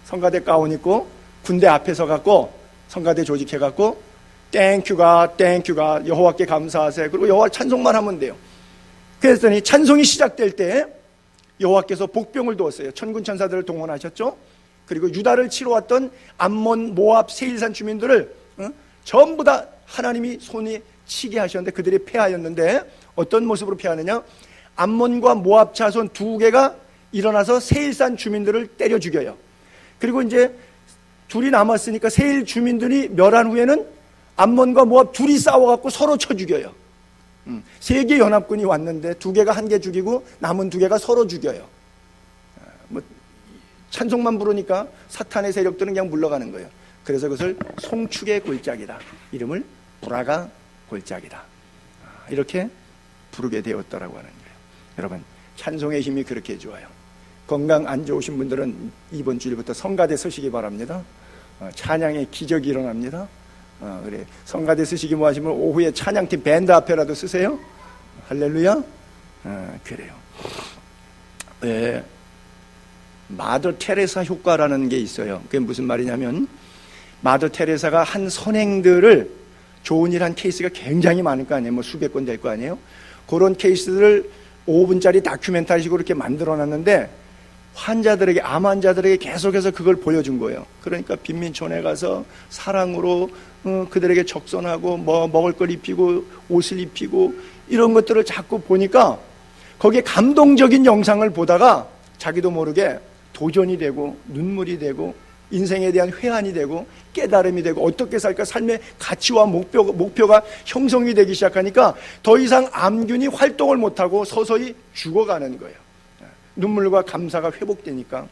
Speaker 1: 성가대 가운 입고 군대 앞에서 갖고 성가대 조직해 갖고 땡큐 갓, 땡큐 갓, 여호와께 감사하세요. 그리고 여호와 찬송만 하면 돼요. 그랬더니 찬송이 시작될 때 여호와께서 복병을 두었어요. 천군 천사들을 동원하셨죠. 그리고 유다를 치러 왔던 암몬, 모압, 세일산 주민들을 전부 다 하나님이 손이 치게 하셨는데 그들이 패하였는데 어떤 모습으로 패하느냐? 암몬과 모압 자손 두 개가 일어나서 세일산 주민들을 때려 죽여요. 그리고 이제 둘이 남았으니까 세일 주민들이 멸한 후에는 암몬과 모압 둘이 싸워갖고 서로 쳐 죽여요. 세 개 연합군이 왔는데 두 개가 한 개 죽이고 남은 두 개가 서로 죽여요. 뭐 찬송만 부르니까 사탄의 세력들은 그냥 물러가는 거예요. 그래서 그것을 송축의 골짜기다. 이름을 브라가 골짜기다. 이렇게 부르게 되었다라고 하는 거예요. 여러분, 찬송의 힘이 그렇게 좋아요. 건강 안 좋으신 분들은 이번 주일부터 성가대 서시기 바랍니다. 찬양의 기적이 일어납니다. 그래. 성가대 쓰시기 뭐 하시면 오후에 찬양팀 밴드 앞에라도 쓰세요. 할렐루야. 그래요. 네. 마더 테레사 효과라는 게 있어요. 그게 무슨 말이냐면 마더 테레사가 한 선행들을 좋은 일 한 케이스가 굉장히 많을 거 아니에요. 뭐 수백 건 될 거 아니에요. 그런 케이스들을 5분짜리 다큐멘터리식으로 이렇게 만들어놨는데 환자들에게, 암 환자들에게 계속해서 그걸 보여준 거예요. 그러니까 빈민촌에 가서 사랑으로 그들에게 적선하고 뭐 먹을 걸 입히고 옷을 입히고 이런 것들을 자꾸 보니까 거기에 감동적인 영상을 보다가 자기도 모르게 도전이 되고 눈물이 되고 인생에 대한 회한이 되고 깨달음이 되고 어떻게 살까 삶의 가치와 목표가 형성이 되기 시작하니까 더 이상 암균이 활동을 못하고 서서히 죽어가는 거예요. 눈물과 감사가 회복되니까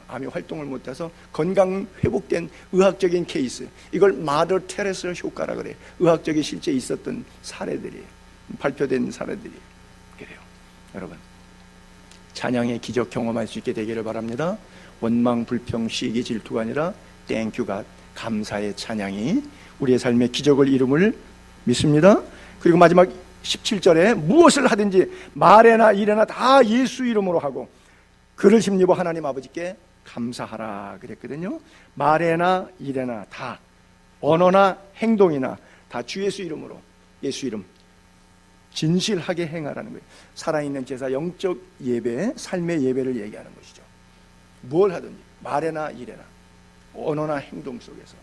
Speaker 1: 암이 활동을 못해서 건강 회복된 의학적인 케이스, 이걸 마더 테레사 효과라 그래요. 의학적인 실제 있었던 사례들이 발표된 사례들이 그래요. 여러분 찬양의 기적 경험할 수 있게 되기를 바랍니다. 원망, 불평, 시기, 질투가 아니라 땡큐 갓, 감사의 찬양이 우리의 삶의 기적을 이름을 믿습니다. 그리고 마지막 17절에 무엇을 하든지 말에나 일에나 다 예수 이름으로 하고 그를 힘입어 하나님 아버지께 감사하라 그랬거든요. 말에나 일에나 다, 언어나 행동이나 다 주 예수 이름으로, 예수 이름 진실하게 행하라는 거예요. 살아있는 제사, 영적 예배, 삶의 예배를 얘기하는 것이죠. 뭘 하든지 말에나 일에나 언어나 행동 속에서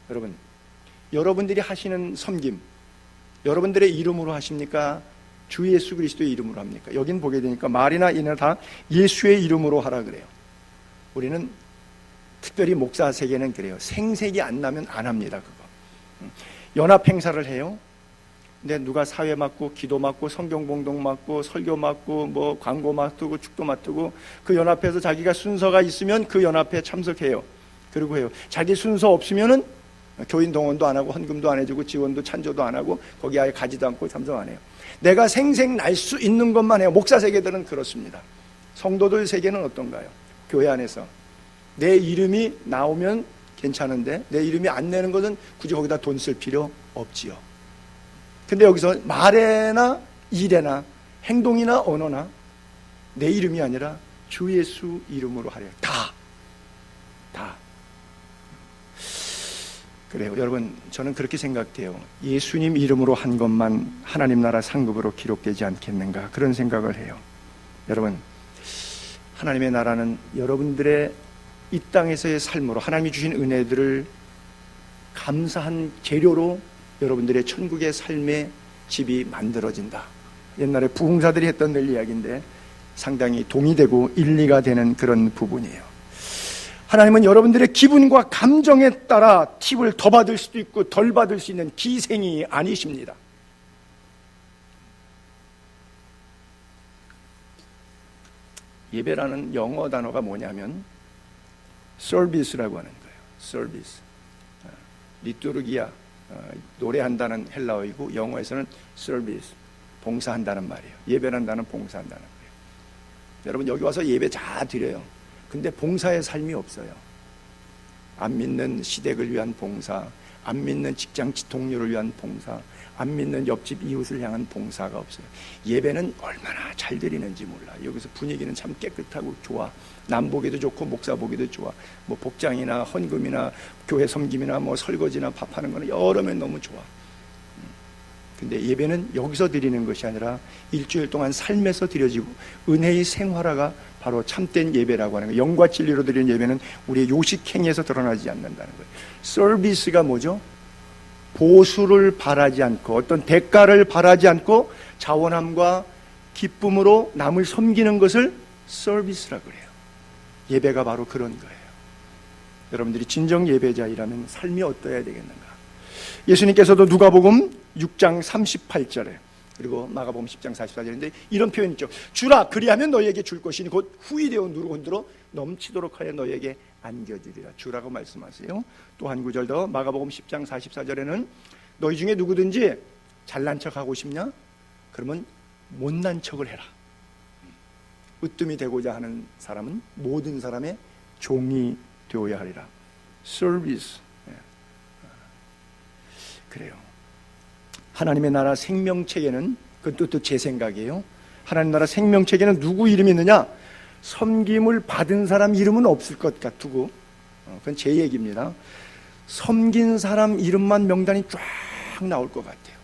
Speaker 1: 여러분, 여러분들이 하시는 섬김 여러분들의 이름으로 하십니까? 주 예수 그리스도의 이름으로 합니까? 여긴 보게 되니까 말이나 일이나 다 예수의 이름으로 하라 그래요. 우리는 특별히 목사 세계는 그래요. 생색이 안 나면 안 합니다. 그거 연합 행사를 해요. 근데 누가 사회 맡고 기도 맡고 성경 봉독 맡고 설교 맡고 뭐 광고 맡고 축도 맡고 그 연합회에서 자기가 순서가 있으면 그 연합회에 참석해요. 그리고 해요. 자기 순서 없으면은 교인 동원도 안 하고 헌금도 안 해주고 지원도 찬조도 안 하고 거기 아예 가지도 않고 참석 안 해요. 내가 생색 날 수 있는 것만 해요. 목사 세계들은 그렇습니다. 성도들 세계는 어떤가요? 교회 안에서 내 이름이 나오면 괜찮은데 내 이름이 안 내는 것은 굳이 거기다 돈 쓸 필요 없지요. 근데 여기서 말에나 일에나 행동이나 언어나 내 이름이 아니라 주 예수 이름으로 하래요. 다. 그래요. 여러분 저는 그렇게 생각해요. 예수님 이름으로 한 것만 하나님 나라 상급으로 기록되지 않겠는가 그런 생각을 해요. 여러분 하나님의 나라는 여러분들의 이 땅에서의 삶으로 하나님이 주신 은혜들을 감사한 재료로 여러분들의 천국의 삶의 집이 만들어진다. 옛날에 부흥사들이 했던 늘 이야기인데 상당히 동의되고 일리가 되는 그런 부분이에요. 하나님은 여러분들의 기분과 감정에 따라 팁을 더 받을 수도 있고 덜 받을 수 있는 기생이 아니십니다. 예배라는 영어 단어가 뭐냐면 서비스라고 하는 거예요. 서비스. 리투르기아, 노래한다는 헬라어이고 영어에서는 서비스, 봉사한다는 말이에요. 예배란다는 봉사한다는 거예요. 여러분 여기 와서 예배 잘 드려요. 근데 봉사의 삶이 없어요. 안 믿는 시댁을 위한 봉사, 안 믿는 직장 동료를 위한 봉사, 안 믿는 옆집 이웃을 향한 봉사가 없어요. 예배는 얼마나 잘 드리는지 몰라. 여기서 분위기는 참 깨끗하고 좋아. 남 보기도 좋고 목사 보기도 좋아. 뭐 복장이나 헌금이나 교회 섬김이나 뭐 설거지나 밥하는 거는 여러 면 너무 좋아. 근데 예배는 여기서 드리는 것이 아니라 일주일 동안 삶에서 드려지고 은혜의 생활화가 바로 참된 예배라고 하는 거예요. 영과 진리로 드리는 예배는 우리의 요식행위에서 드러나지 않는다는 거예요. 서비스가 뭐죠? 보수를 바라지 않고 어떤 대가를 바라지 않고 자원함과 기쁨으로 남을 섬기는 것을 서비스라고 그래요. 예배가 바로 그런 거예요. 여러분들이 진정 예배자이라면 삶이 어떠해야 되겠는가? 예수님께서도 누가복음 6장 38절에 그리고 마가복음 10장 44절인데 이런 표현이 있죠. 주라 그리하면 너희에게 줄 것이니 곧 후이되어 누르고 흔들어 넘치도록 하여 너희에게 안겨주리라. 주라고 말씀하세요. 또 한 구절 더 마가복음 10장 44절에는 너희 중에 누구든지 잘난 척하고 싶냐? 그러면 못난 척을 해라. 으뜸이 되고자 하는 사람은 모든 사람의 종이 되어야 하리라. 서비스. 그래요. 하나님의 나라 생명책에는, 그것도 또 제 생각이에요. 하나님 나라 생명책에는 누구 이름이 있느냐? 섬김을 받은 사람 이름은 없을 것 같고, 그건 제 얘기입니다. 섬긴 사람 이름만 명단이 쫙 나올 것 같아요.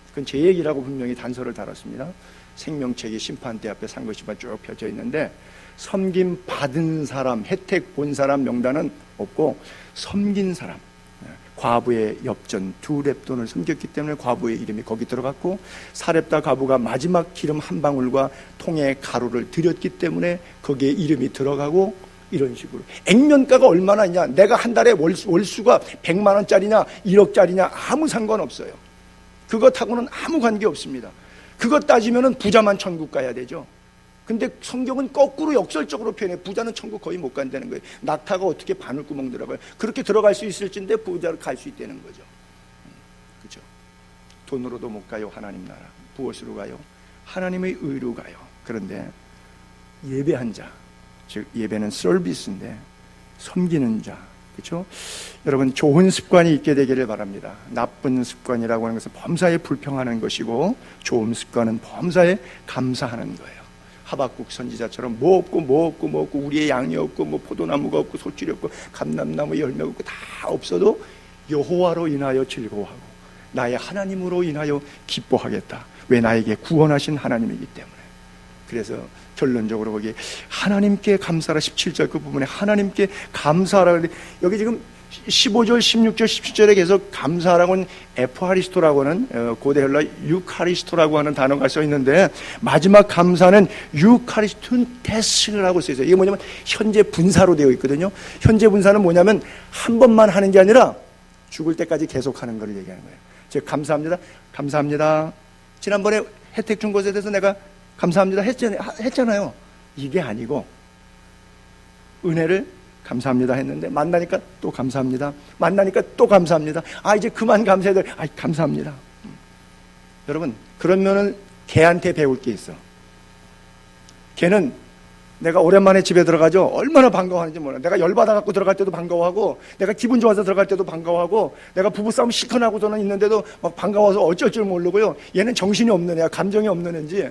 Speaker 1: 그건 제 얘기라고 분명히 단서를 달았습니다. 생명책이 심판대 앞에 상고심판 쭉 펴져 있는데, 섬김 받은 사람, 혜택 본 사람 명단은 없고, 섬긴 사람, 과부의 엽전 2렙돈을 섬겼기 때문에 과부의 이름이 거기 들어갔고, 사렙다 과부가 마지막 기름 한 방울과 통에 가루를 드렸기 때문에 거기에 이름이 들어가고, 이런 식으로. 액면가가 얼마나 있냐, 내가 한 달에 월수가 100만 원짜리냐 1억짜리냐 아무 상관없어요. 그것하고는 아무 관계 없습니다. 그것 따지면은 부자만 천국 가야 되죠. 근데 성경은 거꾸로 역설적으로 표현해. 부자는 천국 거의 못 간다는 거예요. 낙타가 어떻게 바늘구멍 들어가요? 그렇게 들어갈 수 있을진데 부자로 갈 수 있다는 거죠. 그렇죠? 돈으로도 못 가요. 하나님 나라. 무엇으로 가요? 하나님의 의로 가요. 그런데 예배한 자, 즉 예배는 서비스인데 섬기는 자, 그렇죠? 여러분, 좋은 습관이 있게 되기를 바랍니다. 나쁜 습관이라고 하는 것은 범사에 불평하는 것이고, 좋은 습관은 범사에 감사하는 거예요. 하박국 선지자처럼 뭐 없고 우리의 양이 없고 뭐 포도나무가 없고 소출이 없고 감람나무 열매가 없고 다 없어도 여호와로 인하여 즐거워하고 나의 하나님으로 인하여 기뻐하겠다. 왜? 나에게 구원하신 하나님이기 때문에. 그래서 결론적으로 거기 하나님께 감사라, 17절 그 부분에 하나님께 감사하라. 그런데 여기 지금 15절, 16절, 17절에 계속 감사라고는 에프하리스토라고 하는 고대 헬라 유카리스토라고 하는 단어가 써 있는데, 마지막 감사는 유카리스툰 테스라고 써 있어요. 이게 뭐냐면 현재 분사로 되어 있거든요. 현재 분사는 뭐냐면 한 번만 하는 게 아니라 죽을 때까지 계속 하는 걸 얘기하는 거예요. 즉 감사합니다, 감사합니다. 지난번에 혜택 준 것에 대해서 내가 감사합니다 했잖아요. 이게 아니고 은혜를 감사합니다 했는데 만나니까 또 감사합니다, 만나니까 또 감사합니다. 아, 이제 그만 감사해야 돼. 아, 감사합니다. 여러분, 그러면은 걔한테 배울 게 있어. 걔는 내가 오랜만에 집에 들어가죠. 얼마나 반가워하는지 몰라. 내가 열받아갖고 들어갈 때도 반가워하고, 내가 기분 좋아서 들어갈 때도 반가워하고, 내가 부부싸움 실컷 하고서는 있는데도 막 반가워서 어쩔 줄 모르고요. 얘는 정신이 없는 애야. 감정이 없는 애인지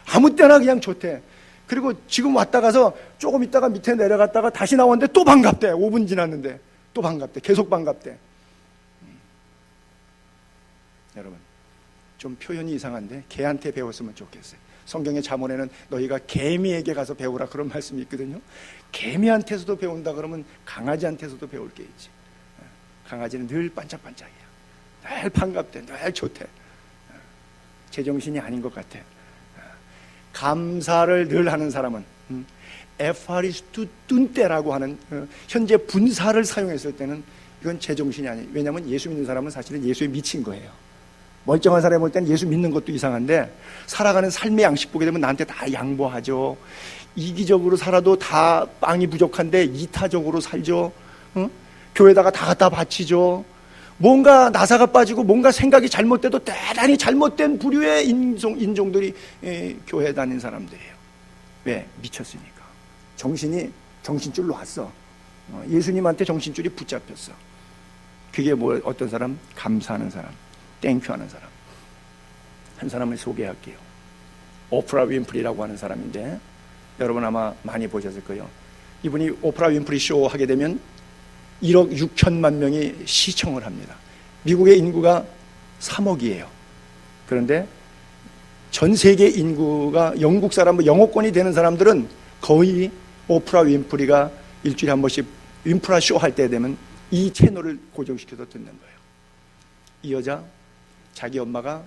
Speaker 1: 아무 때나 그냥 좋대. 그리고 지금 왔다 가서 조금 있다가 밑에 내려갔다가 다시 나왔는데 또 반갑대. 5분 지났는데 또 반갑대. 계속 반갑대. 여러분, 좀 표현이 이상한데 개한테 배웠으면 좋겠어요. 성경의 잠언에는 너희가 개미에게 가서 배우라 그런 말씀이 있거든요. 개미한테서도 배운다 그러면 강아지한테서도 배울 게 있지. 강아지는 늘 반짝반짝이야. 늘 반갑대. 늘 좋대. 제정신이 아닌 것 같아. 감사를 늘 하는 사람은 에파리스투 뚠테라고 하는 현재 분사를 사용했을 때는 이건 제정신이 아니에요. 왜냐하면 예수 믿는 사람은 사실은 예수에 미친 거예요. 멀쩡한 사람이 볼 때는 예수 믿는 것도 이상한데, 살아가는 삶의 양식 보게 되면 나한테 다 양보하죠. 이기적으로 살아도 다 빵이 부족한데 이타적으로 살죠. 교회에다가 다 갖다 바치죠. 뭔가 나사가 빠지고 뭔가 생각이 잘못돼도 대단히 잘못된 부류의 인종들이 교회 다닌 사람들이에요. 왜? 미쳤으니까. 정신줄로 왔어. 예수님한테 정신줄이 붙잡혔어. 그게 뭐, 어떤 사람? 감사하는 사람, 땡큐하는 사람. 한 사람을 소개할게요. 오프라 윈프리라고 하는 사람인데, 여러분 아마 많이 보셨을 거예요. 이분이 오프라 윈프리 쇼 하게 되면 1억 6천만 명이 시청을 합니다. 미국의 인구가 3억이에요. 그런데 전 세계 인구가 영국 사람, 영어권이 되는 사람들은 거의 오프라 윈프리가 일주일에 한 번씩 윈프라 쇼 할 때 되면 이 채널을 고정시켜서 듣는 거예요. 이 여자, 자기 엄마가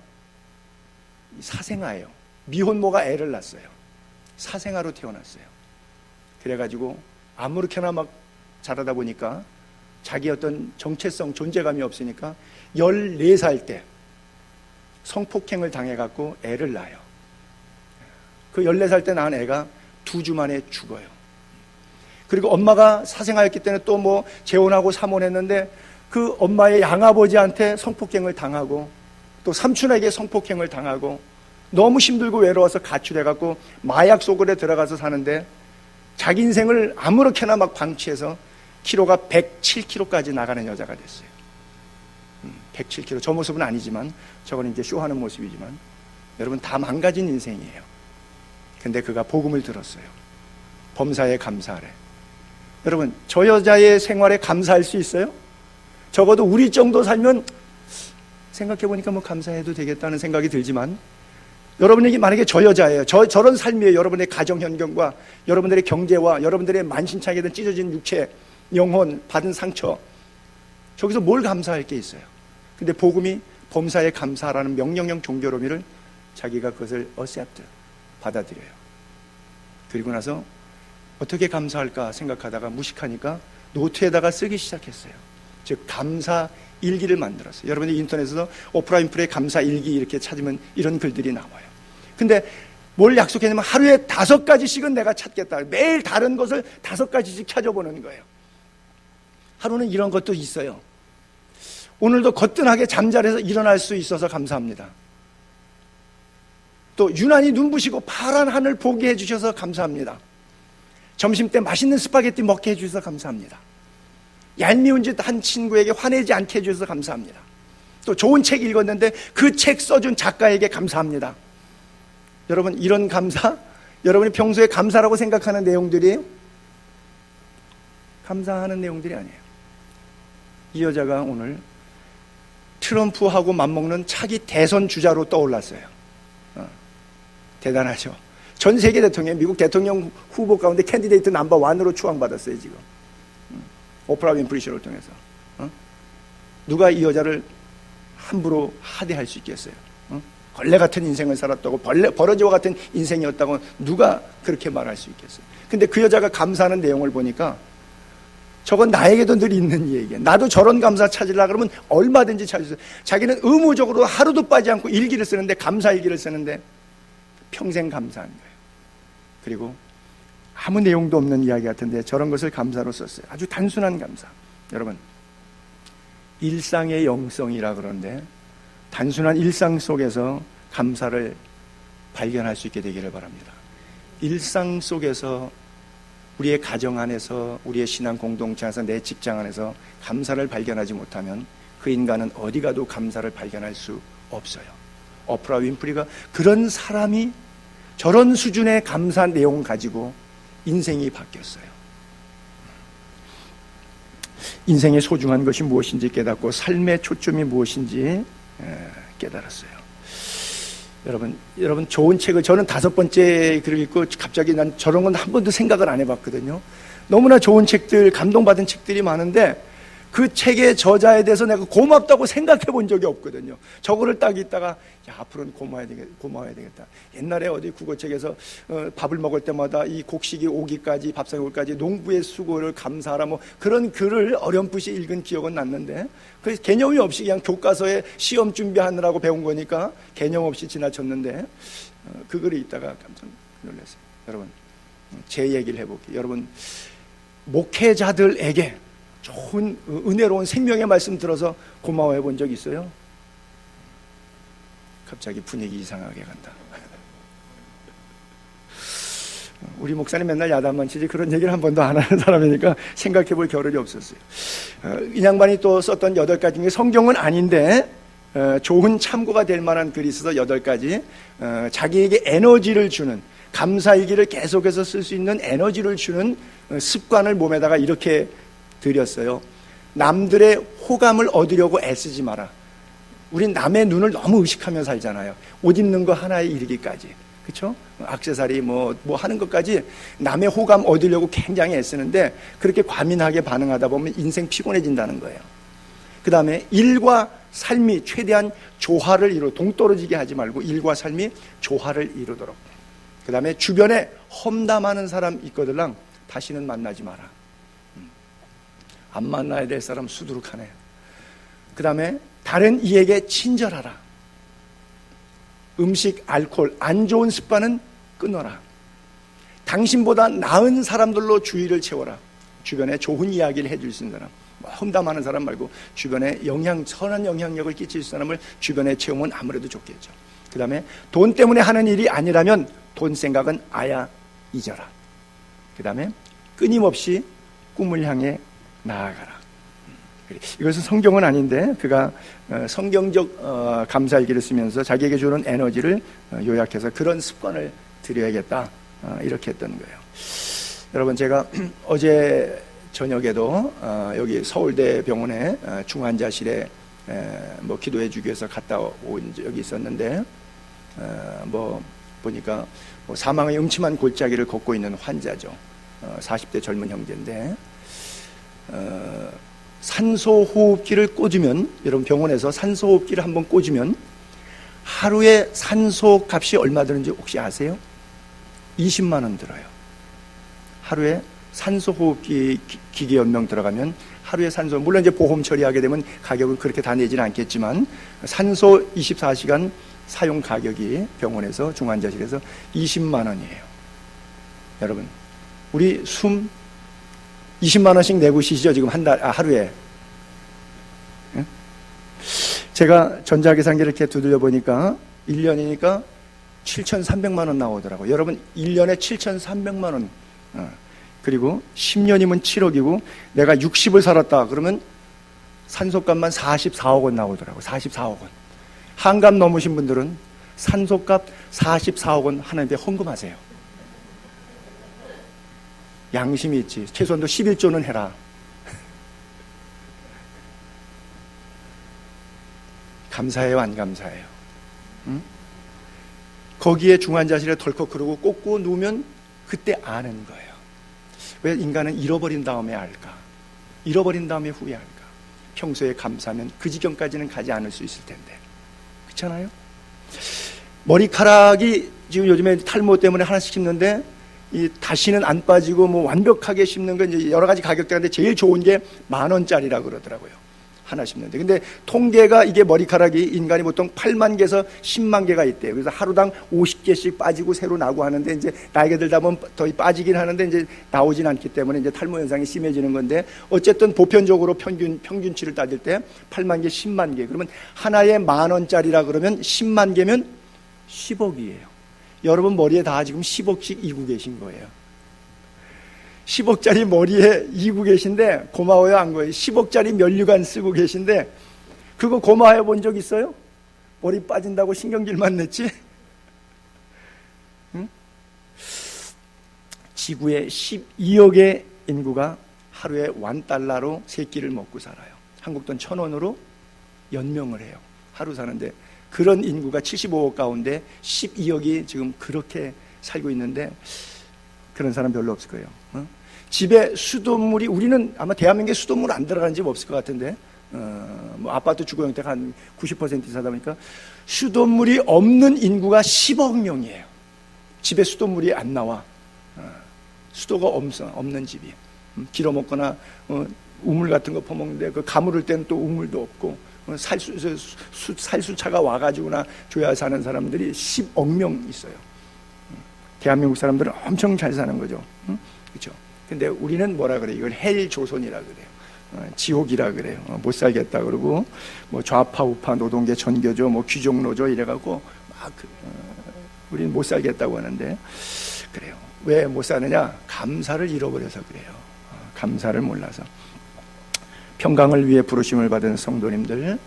Speaker 1: 사생아예요. 미혼모가 애를 낳았어요. 사생아로 태어났어요. 그래가지고 아무렇게나 막 자라다 보니까 자기 어떤 정체성, 존재감이 없으니까 14살 때 성폭행을 당해갖고 애를 낳아요. 그 14살 때 낳은 애가 2주 만에 죽어요. 그리고 엄마가 사생아였기 때문에 또 뭐 재혼하고 사모했는데 그 엄마의 양아버지한테 성폭행을 당하고 또 삼촌에게 성폭행을 당하고 너무 힘들고 외로워서 가출해갖고 마약 속으로 들어가서 사는데 자기 인생을 아무렇게나 막 방치해서 키로가 107kg까지 나가는 여자가 됐어요. 107kg. 저 모습은 아니지만 저거는 이제 쇼하는 모습이지만 여러분 다 망가진 인생이에요. 근데 그가 복음을 들었어요. 범사에 감사하래. 여러분 저 여자의 생활에 감사할 수 있어요? 적어도 우리 정도 살면 생각해보니까 뭐 감사해도 되겠다는 생각이 들지만 여러분에게 만약에 저 여자예요. 저런 삶이에요. 여러분의 가정 환경과 여러분들의 경제와 여러분들의 만신창에 든 찢어진 육체, 영혼, 받은 상처, 저기서 뭘 감사할 게 있어요? 근데 복음이 범사에 감사하라는 명령형 종교로미를 자기가 그것을 accept, 받아들여요. 그리고 나서 어떻게 감사할까 생각하다가 무식하니까 노트에다가 쓰기 시작했어요. 즉 감사 일기를 만들었어요. 여러분이 인터넷에서 오프라 윈프리의 감사 일기 이렇게 찾으면 이런 글들이 나와요. 근데 뭘 약속했냐면 하루에 5가지씩은 내가 찾겠다. 매일 다른 것을 5가지씩 찾아보는 거예요. 하루는 이런 것도 있어요. 오늘도 거뜬하게 잠자리에서 일어날 수 있어서 감사합니다. 또 유난히 눈부시고 파란 하늘 보게 해주셔서 감사합니다. 점심때 맛있는 스파게티 먹게 해주셔서 감사합니다. 얄미운 짓 한 친구에게 화내지 않게 해주셔서 감사합니다. 또 좋은 책 읽었는데 그 책 써준 작가에게 감사합니다. 여러분 이런 감사, 여러분이 평소에 감사라고 생각하는 내용들이에요? 감사하는 내용들이 아니에요. 이 여자가 오늘 트럼프하고 맞먹는 차기 대선 주자로 떠올랐어요. 대단하죠. 전 세계 대통령, 미국 대통령 후보 가운데 캔디데이트 넘버 1으로 추앙받았어요 지금. 오프라 윈프리 쇼를 통해서. 누가 이 여자를 함부로 하대할 수 있겠어요? 걸레 같은 인생을 살았다고, 버러지와 같은 인생이었다고 누가 그렇게 말할 수 있겠어요? 근데 그 여자가 감사하는 내용을 보니까 저건 나에게도 늘 있는 얘기예요. 나도 저런 감사 찾으려고 그러면 얼마든지 찾을 수 있어요. 자기는 의무적으로 하루도 빠지 않고 일기를 쓰는데, 감사 일기를 쓰는데 평생 감사한 거예요. 그리고 아무 내용도 없는 이야기 같은데 저런 것을 감사로 썼어요. 아주 단순한 감사. 여러분 일상의 영성이라 그러는데 단순한 일상 속에서 감사를 발견할 수 있게 되기를 바랍니다. 일상 속에서 우리의 가정 안에서, 우리의 신앙 공동체 안에서, 내 직장 안에서 감사를 발견하지 못하면 그 인간은 어디 가도 감사를 발견할 수 없어요. 오프라 윈프리가 그런 사람이 저런 수준의 감사 내용 가지고 인생이 바뀌었어요. 인생의 소중한 것이 무엇인지 깨닫고 삶의 초점이 무엇인지 깨달았어요. 여러분 좋은 책을, 저는 5번째 글을 읽고 갑자기 난 저런 건 한 번도 생각을 안 해봤거든요. 너무나 좋은 책들, 감동받은 책들이 많은데 그 책의 저자에 대해서 내가 고맙다고 생각해 본 적이 없거든요. 저거를 딱 읽다가 야, 앞으로는 고마워야 되겠다. 옛날에 어디 국어책에서 밥을 먹을 때마다 이 곡식이 오기까지, 밥상이 오기까지 농부의 수고를 감사하라, 뭐 그런 글을 어렴풋이 읽은 기억은 났는데 그 개념이 없이 그냥 교과서에 시험 준비하느라고 배운 거니까 개념 없이 지나쳤는데 그 글을 읽다가 깜짝 놀랐어요. 여러분 제 얘기를 해볼게요. 여러분 목회자들에게 좋은 은혜로운 생명의 말씀 들어서 고마워해 본 적 있어요? 갑자기 분위기 이상하게 간다. 우리 목사님 맨날 야단만 치지 그런 얘기를 한 번도 안 하는 사람이니까 생각해 볼 겨를이 없었어요. 이 양반이 또 썼던 8가지 중에 성경은 아닌데 좋은 참고가 될 만한 글이 있어서 8가지 자기에게 에너지를 주는, 감사일기를 계속해서 쓸 수 있는 에너지를 주는 습관을 몸에다가 이렇게 드렸어요. 남들의 호감을 얻으려고 애쓰지 마라. 우린 남의 눈을 너무 의식하며 살잖아요. 옷 입는 거 하나에 이르기까지, 그렇죠? 액세서리 뭐 하는 것까지 남의 호감 얻으려고 굉장히 애쓰는데 그렇게 과민하게 반응하다 보면 인생 피곤해진다는 거예요. 그 다음에 일과 삶이 최대한 조화를 이루, 동떨어지게 하지 말고 일과 삶이 조화를 이루도록. 그 다음에 주변에 험담하는 사람 있거들랑 다시는 만나지 마라. 안 만나야 될 사람 수두룩하네. 그 다음에 다른 이에게 친절하라. 음식, 알코올, 안 좋은 습관은 끊어라. 당신보다 나은 사람들로 주위를 채워라. 주변에 좋은 이야기를 해줄 수 있는 사람, 험담하는 사람 말고 주변에 선한 영향력을 끼칠 사람을 주변에 채우면 아무래도 좋겠죠. 그 다음에 돈 때문에 하는 일이 아니라면 돈 생각은 아야 잊어라. 그 다음에 끊임없이 꿈을 향해 나아가라. 이것은 성경은 아닌데 그가 성경적 감사일기를 쓰면서 자기에게 주는 에너지를 요약해서 그런 습관을 들여야겠다, 이렇게 했던 거예요. 여러분, 제가 어제 저녁에도 여기 서울대 병원에 중환자실에 뭐 기도해 주기 위해서 갔다 온 적이 있었는데, 뭐 보니까 뭐 사망의 음침한 골짜기를 걷고 있는 환자죠. 40대 젊은 형제인데, 산소호흡기를 꽂으면, 여러분 병원에서 산소호흡기를 한번 꽂으면 하루에 산소 값이 얼마 드는지 혹시 아세요? 20만 원 들어요. 하루에 산소호흡기 기계 연명 들어가면 하루에 산소, 물론 이제 보험 처리하게 되면 가격은 그렇게 다 내지는 않겠지만, 산소 24시간 사용 가격이 병원에서 중환자실에서 20만 원이에요. 여러분, 우리 숨 20만 원씩 내고 쉬시죠, 지금 하루에. 예? 제가 전자계산기를 이렇게 두들려 보니까 1년이니까 7,300만 원 나오더라고요. 여러분, 1년에 7,300만 원. 그리고 10년이면 7억이고, 내가 60을 살았다 그러면 산소값만 44억 원 나오더라고요. 44억 원. 한갑 넘으신 분들은 산소값 44억 원 하나님께 헌금하세요. 양심이 있지. 최소한도 11조는 해라. 감사해요, 안 감사해요? 응? 거기에 중환자실에 덜컥 그러고 꽂고 누우면 그때 아는 거예요. 왜 인간은 잃어버린 다음에 알까? 잃어버린 다음에 후회할까? 평소에 감사하면 그 지경까지는 가지 않을 수 있을 텐데. 그렇잖아요? 머리카락이 지금 요즘에 탈모 때문에 하나씩 심는데, 이 다시는 안 빠지고 뭐 완벽하게 심는 건 이제 여러 가지 가격대인데 제일 좋은 게 10,000원짜리라 그러더라고요. 하나 심는데. 근데 통계가, 이게 머리카락이 인간이 보통 8만 개에서 10만 개가 있대요. 그래서 하루당 50개씩 빠지고 새로 나고 하는데, 이제 나이가 들다 보면 더 빠지긴 하는데 이제 나오진 않기 때문에 이제 탈모 현상이 심해지는 건데, 어쨌든 보편적으로 평균치를 따질 때 8만 개, 10만 개. 그러면 하나에 10,000원짜리라 그러면 10만 개면 10억이에요. 여러분 머리에 다 지금 10억씩 이고 계신 거예요. 10억짜리 머리에 이고 계신데 고마워요, 안 거예요? 10억짜리 면류관 쓰고 계신데 그거 고마워해 본 적 있어요? 머리 빠진다고 신경질만 냈지? 응? 지구의 12억의 인구가 하루에 $1로 세 끼를 먹고 살아요. 한국 돈 1,000원으로 연명을 해요. 하루 사는데. 그런 인구가 75억 가운데 12억이 지금 그렇게 살고 있는데, 그런 사람 별로 없을 거예요. 집에 수돗물이, 우리는 아마 대한민국에 수돗물 안 들어가는 집 없을 것 같은데, 뭐 아파트 주거 형태가 한 90% 이상이다 보니까 수돗물이 없는 인구가 10억 명이에요. 집에 수돗물이 안 나와. 수도가 없는 집이. 길어 먹거나 우물 같은 거 퍼먹는데 그 가물을 때는 또 우물도 없고, 살수차가 와가지고나 줘야 사는 사람들이 10억 명 있어요. 대한민국 사람들은 엄청 잘 사는 거죠. 그렇죠? 근데 우리는 뭐라 그래요? 이걸 헬 조선이라 그래요. 지옥이라 그래요. 못 살겠다 그러고, 뭐 좌파 우파 노동계 전교조, 뭐 귀족노조 이래갖고 막 우리는 못 살겠다고 하는데, 그래요. 왜 못 사느냐? 감사를 잃어버려서 그래요. 감사를 몰라서. 평강을 위해 부르심을 받은 성도님들,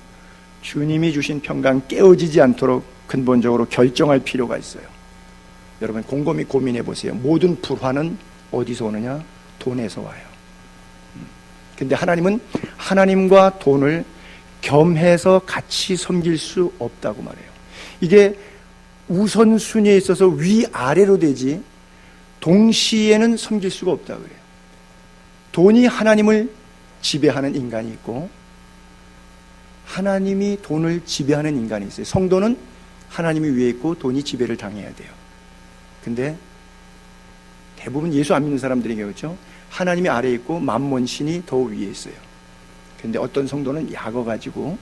Speaker 1: 주님이 주신 평강 깨어지지 않도록 근본적으로 결정할 필요가 있어요. 여러분 곰곰이 고민해 보세요. 모든 불화는 어디서 오느냐? 돈에서 와요. 근데 하나님은 하나님과 돈을 겸해서 같이 섬길 수 없다고 말해요. 이게 우선순위에 있어서 위아래로 되지 동시에는 섬길 수가 없다고 그래요. 돈이 하나님을 지배하는 인간이 있고 하나님이 돈을 지배하는 인간이 있어요. 성도는 하나님이 위에 있고 돈이 지배를 당해야 돼요. 근데 대부분 예수 안 믿는 사람들에게 그렇죠? 하나님이 아래에 있고 만몬신이 더 위에 있어요. 근데 어떤 성도는 약어가지고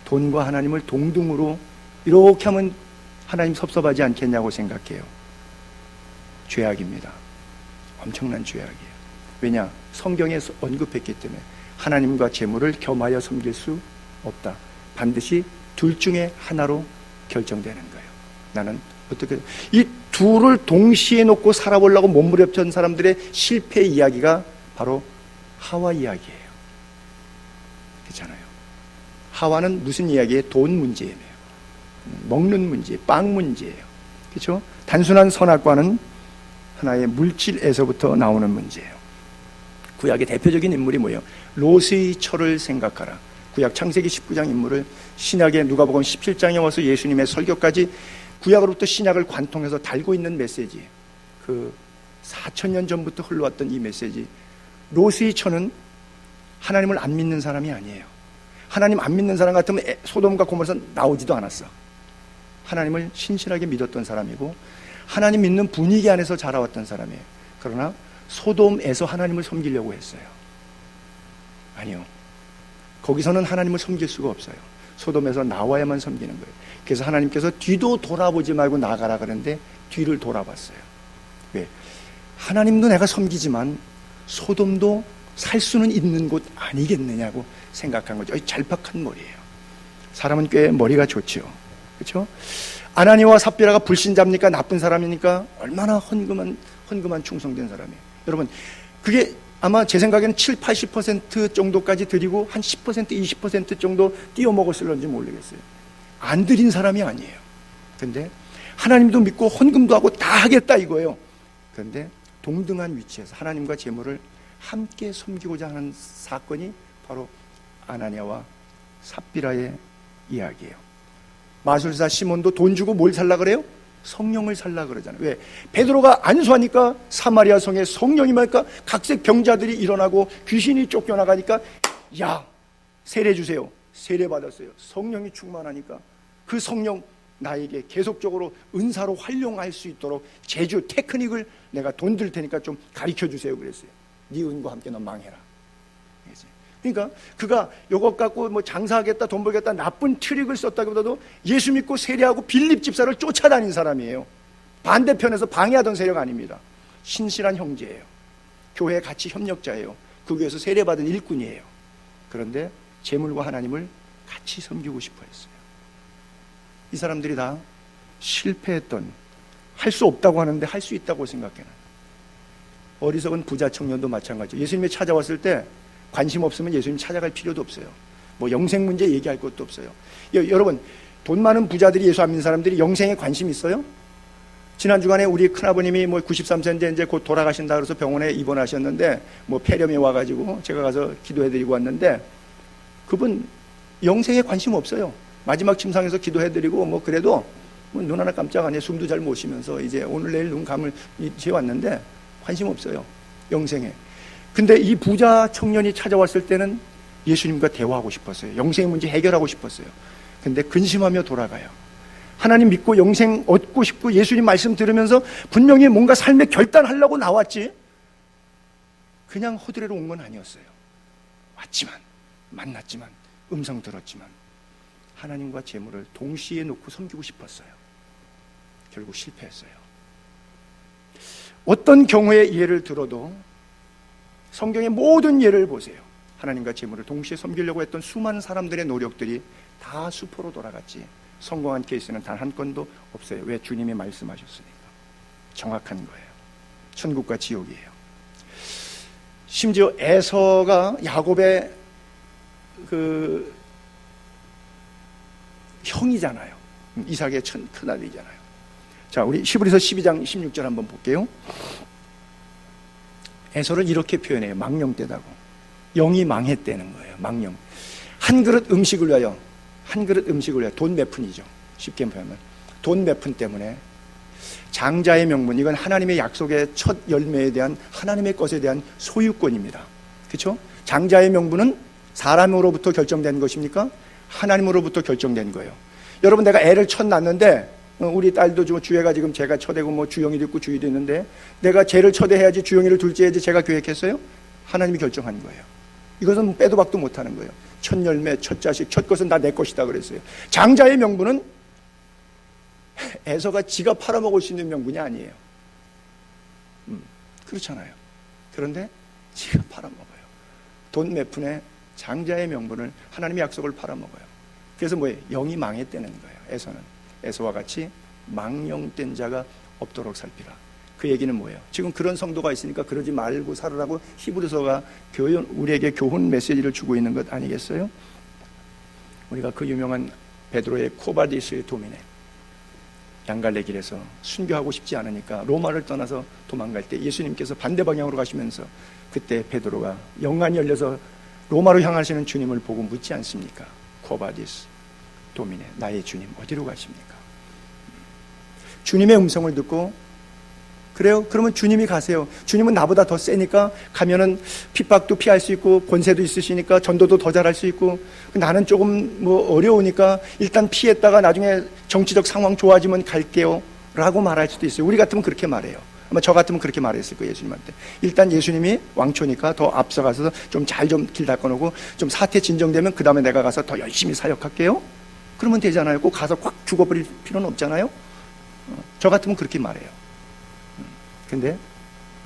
Speaker 1: 돈과 하나님을 동등으로 이렇게 하면 하나님 섭섭하지 않겠냐고 생각해요. 죄악입니다. 엄청난 죄악이에요. 왜냐? 성경에 언급했기 때문에 하나님과 재물을 겸하여 섬길 수 없다. 반드시 둘 중에 하나로 결정되는 거예요. 나는 어떻게 이 둘을 동시에 놓고 살아보려고 몸부림쳤던 사람들의 실패 이야기가 바로 하와 이야기예요. 그렇잖아요. 하와는 무슨 이야기예요? 돈 문제예요. 먹는 문제, 빵 문제예요. 그렇죠? 단순한 선악과는 하나의 물질에서부터 나오는 문제예요. 구약의 대표적인 인물이 뭐예요? 롯의 처를 생각하라. 구약 창세기 19장 인물을 신약의 누가복음 17장에 와서 예수님의 설교까지 구약으로부터 신약을 관통해서 달고 있는 메시지, 그 4,000년 전부터 흘러왔던 이 메시지. 롯의 처는 하나님을 안 믿는 사람이 아니에요. 하나님 안 믿는 사람 같으면 소돔과 고모라에서 나오지도 않았어. 하나님을 신실하게 믿었던 사람이고 하나님 믿는 분위기 안에서 자라왔던 사람이에요. 그러나 소돔에서 하나님을 섬기려고 했어요. 아니요. 거기서는 하나님을 섬길 수가 없어요. 소돔에서 나와야만 섬기는 거예요. 그래서 하나님께서 뒤도 돌아보지 말고 나가라 그랬는데 뒤를 돌아봤어요. 왜? 하나님도 내가 섬기지만 소돔도 살 수는 있는 곳 아니겠느냐고 생각한 거죠. 잘박한 머리예요. 사람은 꽤 머리가 좋죠. 그렇죠? 아나니와 삽비라가 불신자입니까? 나쁜 사람이니까? 얼마나 헌금한 충성된 사람이에요. 여러분, 그게 아마 제 생각에는 7, 80% 정도까지 드리고 한 10%, 20% 정도 띄어먹었을런지 모르겠어요. 안 드린 사람이 아니에요. 근데 하나님도 믿고 헌금도 하고 다 하겠다 이거예요. 그런데 동등한 위치에서 하나님과 재물을 함께 섬기고자 하는 사건이 바로 아나니아와 삽비라의 이야기예요. 마술사 시몬도 돈 주고 뭘 살라 그래요? 성령을 살라 그러잖아요. 왜? 베드로가 안수하니까 사마리아 성에 성령이 말까 각색 병자들이 일어나고 귀신이 쫓겨나가니까 야 세례 주세요. 세례 받았어요. 성령이 충만하니까 그 성령 나에게 계속적으로 은사로 활용할 수 있도록 제주 테크닉을 내가 돈 들 테니까 좀 가르쳐 주세요 그랬어요. 네 은과 함께 넌 망해라. 그러니까 그가 이것 갖고 뭐 장사하겠다 돈 벌겠다 나쁜 트릭을 썼다기보다도 예수 믿고 세례하고 빌립 집사를 쫓아다닌 사람이에요. 반대편에서 방해하던 세력 아닙니다. 신실한 형제예요. 교회 같이 협력자예요. 그 교회에서 세례받은 일꾼이에요. 그런데 재물과 하나님을 같이 섬기고 싶어 했어요. 이 사람들이 다 실패했던, 할 수 없다고 하는데 할 수 있다고 생각해요. 어리석은 부자 청년도 마찬가지예요. 예수님이 찾아왔을 때 관심 없으면 예수님 찾아갈 필요도 없어요. 뭐 영생 문제 얘기할 것도 없어요. 여러분, 돈 많은 부자들이 예수 안 믿는 사람들이 영생에 관심 있어요? 지난 주간에 우리 큰아버님이 뭐 93세인데 이제 곧 돌아가신다 그래서 병원에 입원하셨는데 뭐 폐렴이 와가지고 제가 가서 기도해드리고 왔는데 그분 영생에 관심 없어요. 마지막 침상에서 기도해드리고 뭐 그래도 뭐 눈 하나 깜짝 안 해 숨도 잘 못 쉬면서 이제 오늘 내일 눈 감을 이제 왔는데 관심 없어요. 영생에. 근데 이 부자 청년이 찾아왔을 때는 예수님과 대화하고 싶었어요. 영생의 문제 해결하고 싶었어요. 근데 근심하며 돌아가요. 하나님 믿고 영생 얻고 싶고 예수님 말씀 들으면서 분명히 뭔가 삶의 결단하려고 나왔지 그냥 허드레로 온 건 아니었어요. 왔지만 만났지만 음성 들었지만 하나님과 재물을 동시에 놓고 섬기고 싶었어요. 결국 실패했어요. 어떤 경우의 예를 들어도 성경의 모든 예를 보세요. 하나님과 재물을 동시에 섬기려고 했던 수많은 사람들의 노력들이 다 수포로 돌아갔지 성공한 케이스는 단 한 건도 없어요. 왜? 주님이 말씀하셨으니까. 정확한 거예요. 천국과 지옥이에요. 심지어 에서가 야곱의 그 형이잖아요. 이삭의 큰아들이잖아요. 자, 우리 히브리서 12장 16절 한번 볼게요. 에서를 이렇게 표현해요. 망령 때다고. 영이 망했다는 거예요. 망령. 한 그릇 음식을 위하여 돈 몇 푼이죠. 쉽게 표현하면 돈 몇 푼 때문에 장자의 명분, 이건 하나님의 약속의 첫 열매에 대한 하나님의 것에 대한 소유권입니다. 그렇죠? 장자의 명분은 사람으로부터 결정된 것입니까? 하나님으로부터 결정된 거예요. 여러분, 내가 애를 첫 낳는데 우리 딸도 주애가 지금 제가 첫애고 뭐 주영이도 있고 주희도 있는데 내가 쟤를 첫애해야지 주영이를 둘째 해야지 제가 계획했어요? 하나님이 결정한 거예요. 이것은 빼도 박도 못하는 거예요. 첫 열매, 첫 자식, 첫 것은 다 내 것이다 그랬어요. 장자의 명분은 에서가 지가 팔아먹을 수 있는 명분이 아니에요. 그렇잖아요. 그런데 지가 팔아먹어요. 돈 몇 푼에 장자의 명분을 하나님의 약속을 팔아먹어요. 그래서 뭐예요? 영이 망했다는 거예요. 에서는. 에서와 같이 망령된 자가 없도록 살피라. 그 얘기는 뭐예요? 지금 그런 성도가 있으니까 그러지 말고 살으라고 히브리서가 우리에게 교훈 메시지를 주고 있는 것 아니겠어요? 우리가 그 유명한 베드로의 코바디스의 도민에 양갈래 길에서 순교하고 싶지 않으니까 로마를 떠나서 도망갈 때 예수님께서 반대 방향으로 가시면서 그때 베드로가 영안이 열려서 로마로 향하시는 주님을 보고 묻지 않습니까? 코바디스 도민에, 나의 주님 어디로 가십니까? 주님의 음성을 듣고, 그래요? 그러면 주님이 가세요. 주님은 나보다 더 세니까 가면은 핍박도 피할 수 있고 권세도 있으시니까 전도도 더 잘할 수 있고, 나는 조금 어려우니까 일단 피했다가 나중에 정치적 상황 좋아지면 갈게요 라고 말할 수도 있어요. 우리 같으면 그렇게 말해요. 아마 저 같으면 그렇게 말했을 거예요. 예수님한테 일단 예수님이 왕초니까 더 앞서가서 좀 잘 좀 길 닦아놓고 좀 사태 진정되면 그 다음에 내가 가서 더 열심히 사역할게요. 그러면 되잖아요. 꼭 가서 꽉 죽어버릴 필요는 없잖아요. 저 같으면 그렇게 말해요. 근데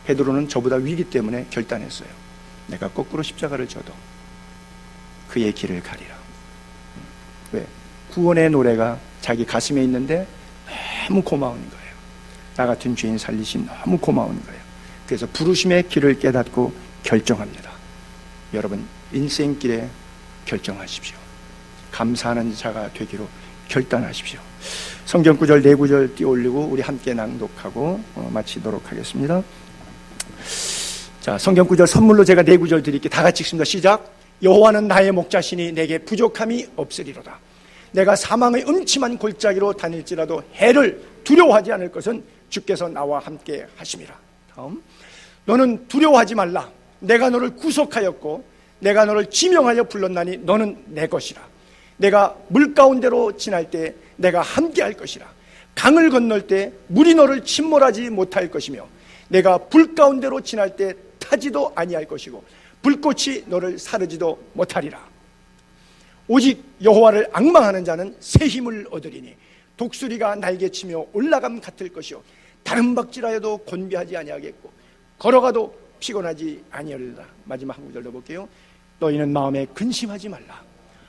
Speaker 1: 베드로는 저보다 위기 때문에 결단했어요. 내가 거꾸로 십자가를 져도 그의 길을 가리라. 왜? 구원의 노래가 자기 가슴에 있는데 너무 고마운 거예요. 나 같은 죄인 살리심 너무 고마운 거예요. 그래서 부르심의 길을 깨닫고 결정합니다. 여러분 인생길에 결정하십시오. 감사하는 자가 되기로 결단하십시오. 성경 구절 4구절 띄워올리고 우리 함께 낭독하고 마치도록 하겠습니다. 자, 성경 구절 선물로 제가 4구절 드릴게요. 다 같이 읽습니다. 시작. 여호와는 나의 목자시니 내게 부족함이 없으리로다. 내가 사망의 음침한 골짜기로 다닐지라도 해를 두려워하지 않을 것은 주께서 나와 함께 하심이라. 다음. 너는 두려워하지 말라. 내가 너를 구속하였고 내가 너를 지명하여 불렀나니 너는 내 것이라. 내가 물 가운데로 지날 때 내가 함께 할 것이라. 강을 건널 때 물이 너를 침몰하지 못할 것이며 내가 불 가운데로 지날 때 타지도 아니할 것이고 불꽃이 너를 사르지도 못하리라. 오직 여호와를 앙망하는 자는 새 힘을 얻으리니 독수리가 날개치며 올라감 같을 것이요 다른 박질하여도 곤비하지 아니하겠고 걸어가도 피곤하지 아니하리라. 마지막 한 구절 더 볼게요. 너희는 마음에 근심하지 말라.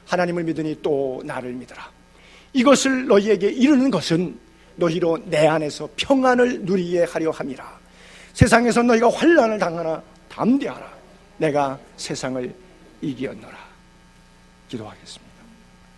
Speaker 1: 하나님을 믿으니 또 나를 믿으라. 이것을 너희에게 이르는 것은 너희로 내 안에서 평안을 누리게 하려 함이라. 세상에서 너희가 환난을 당하나 담대하라. 내가 세상을 이기었노라. 기도하겠습니다.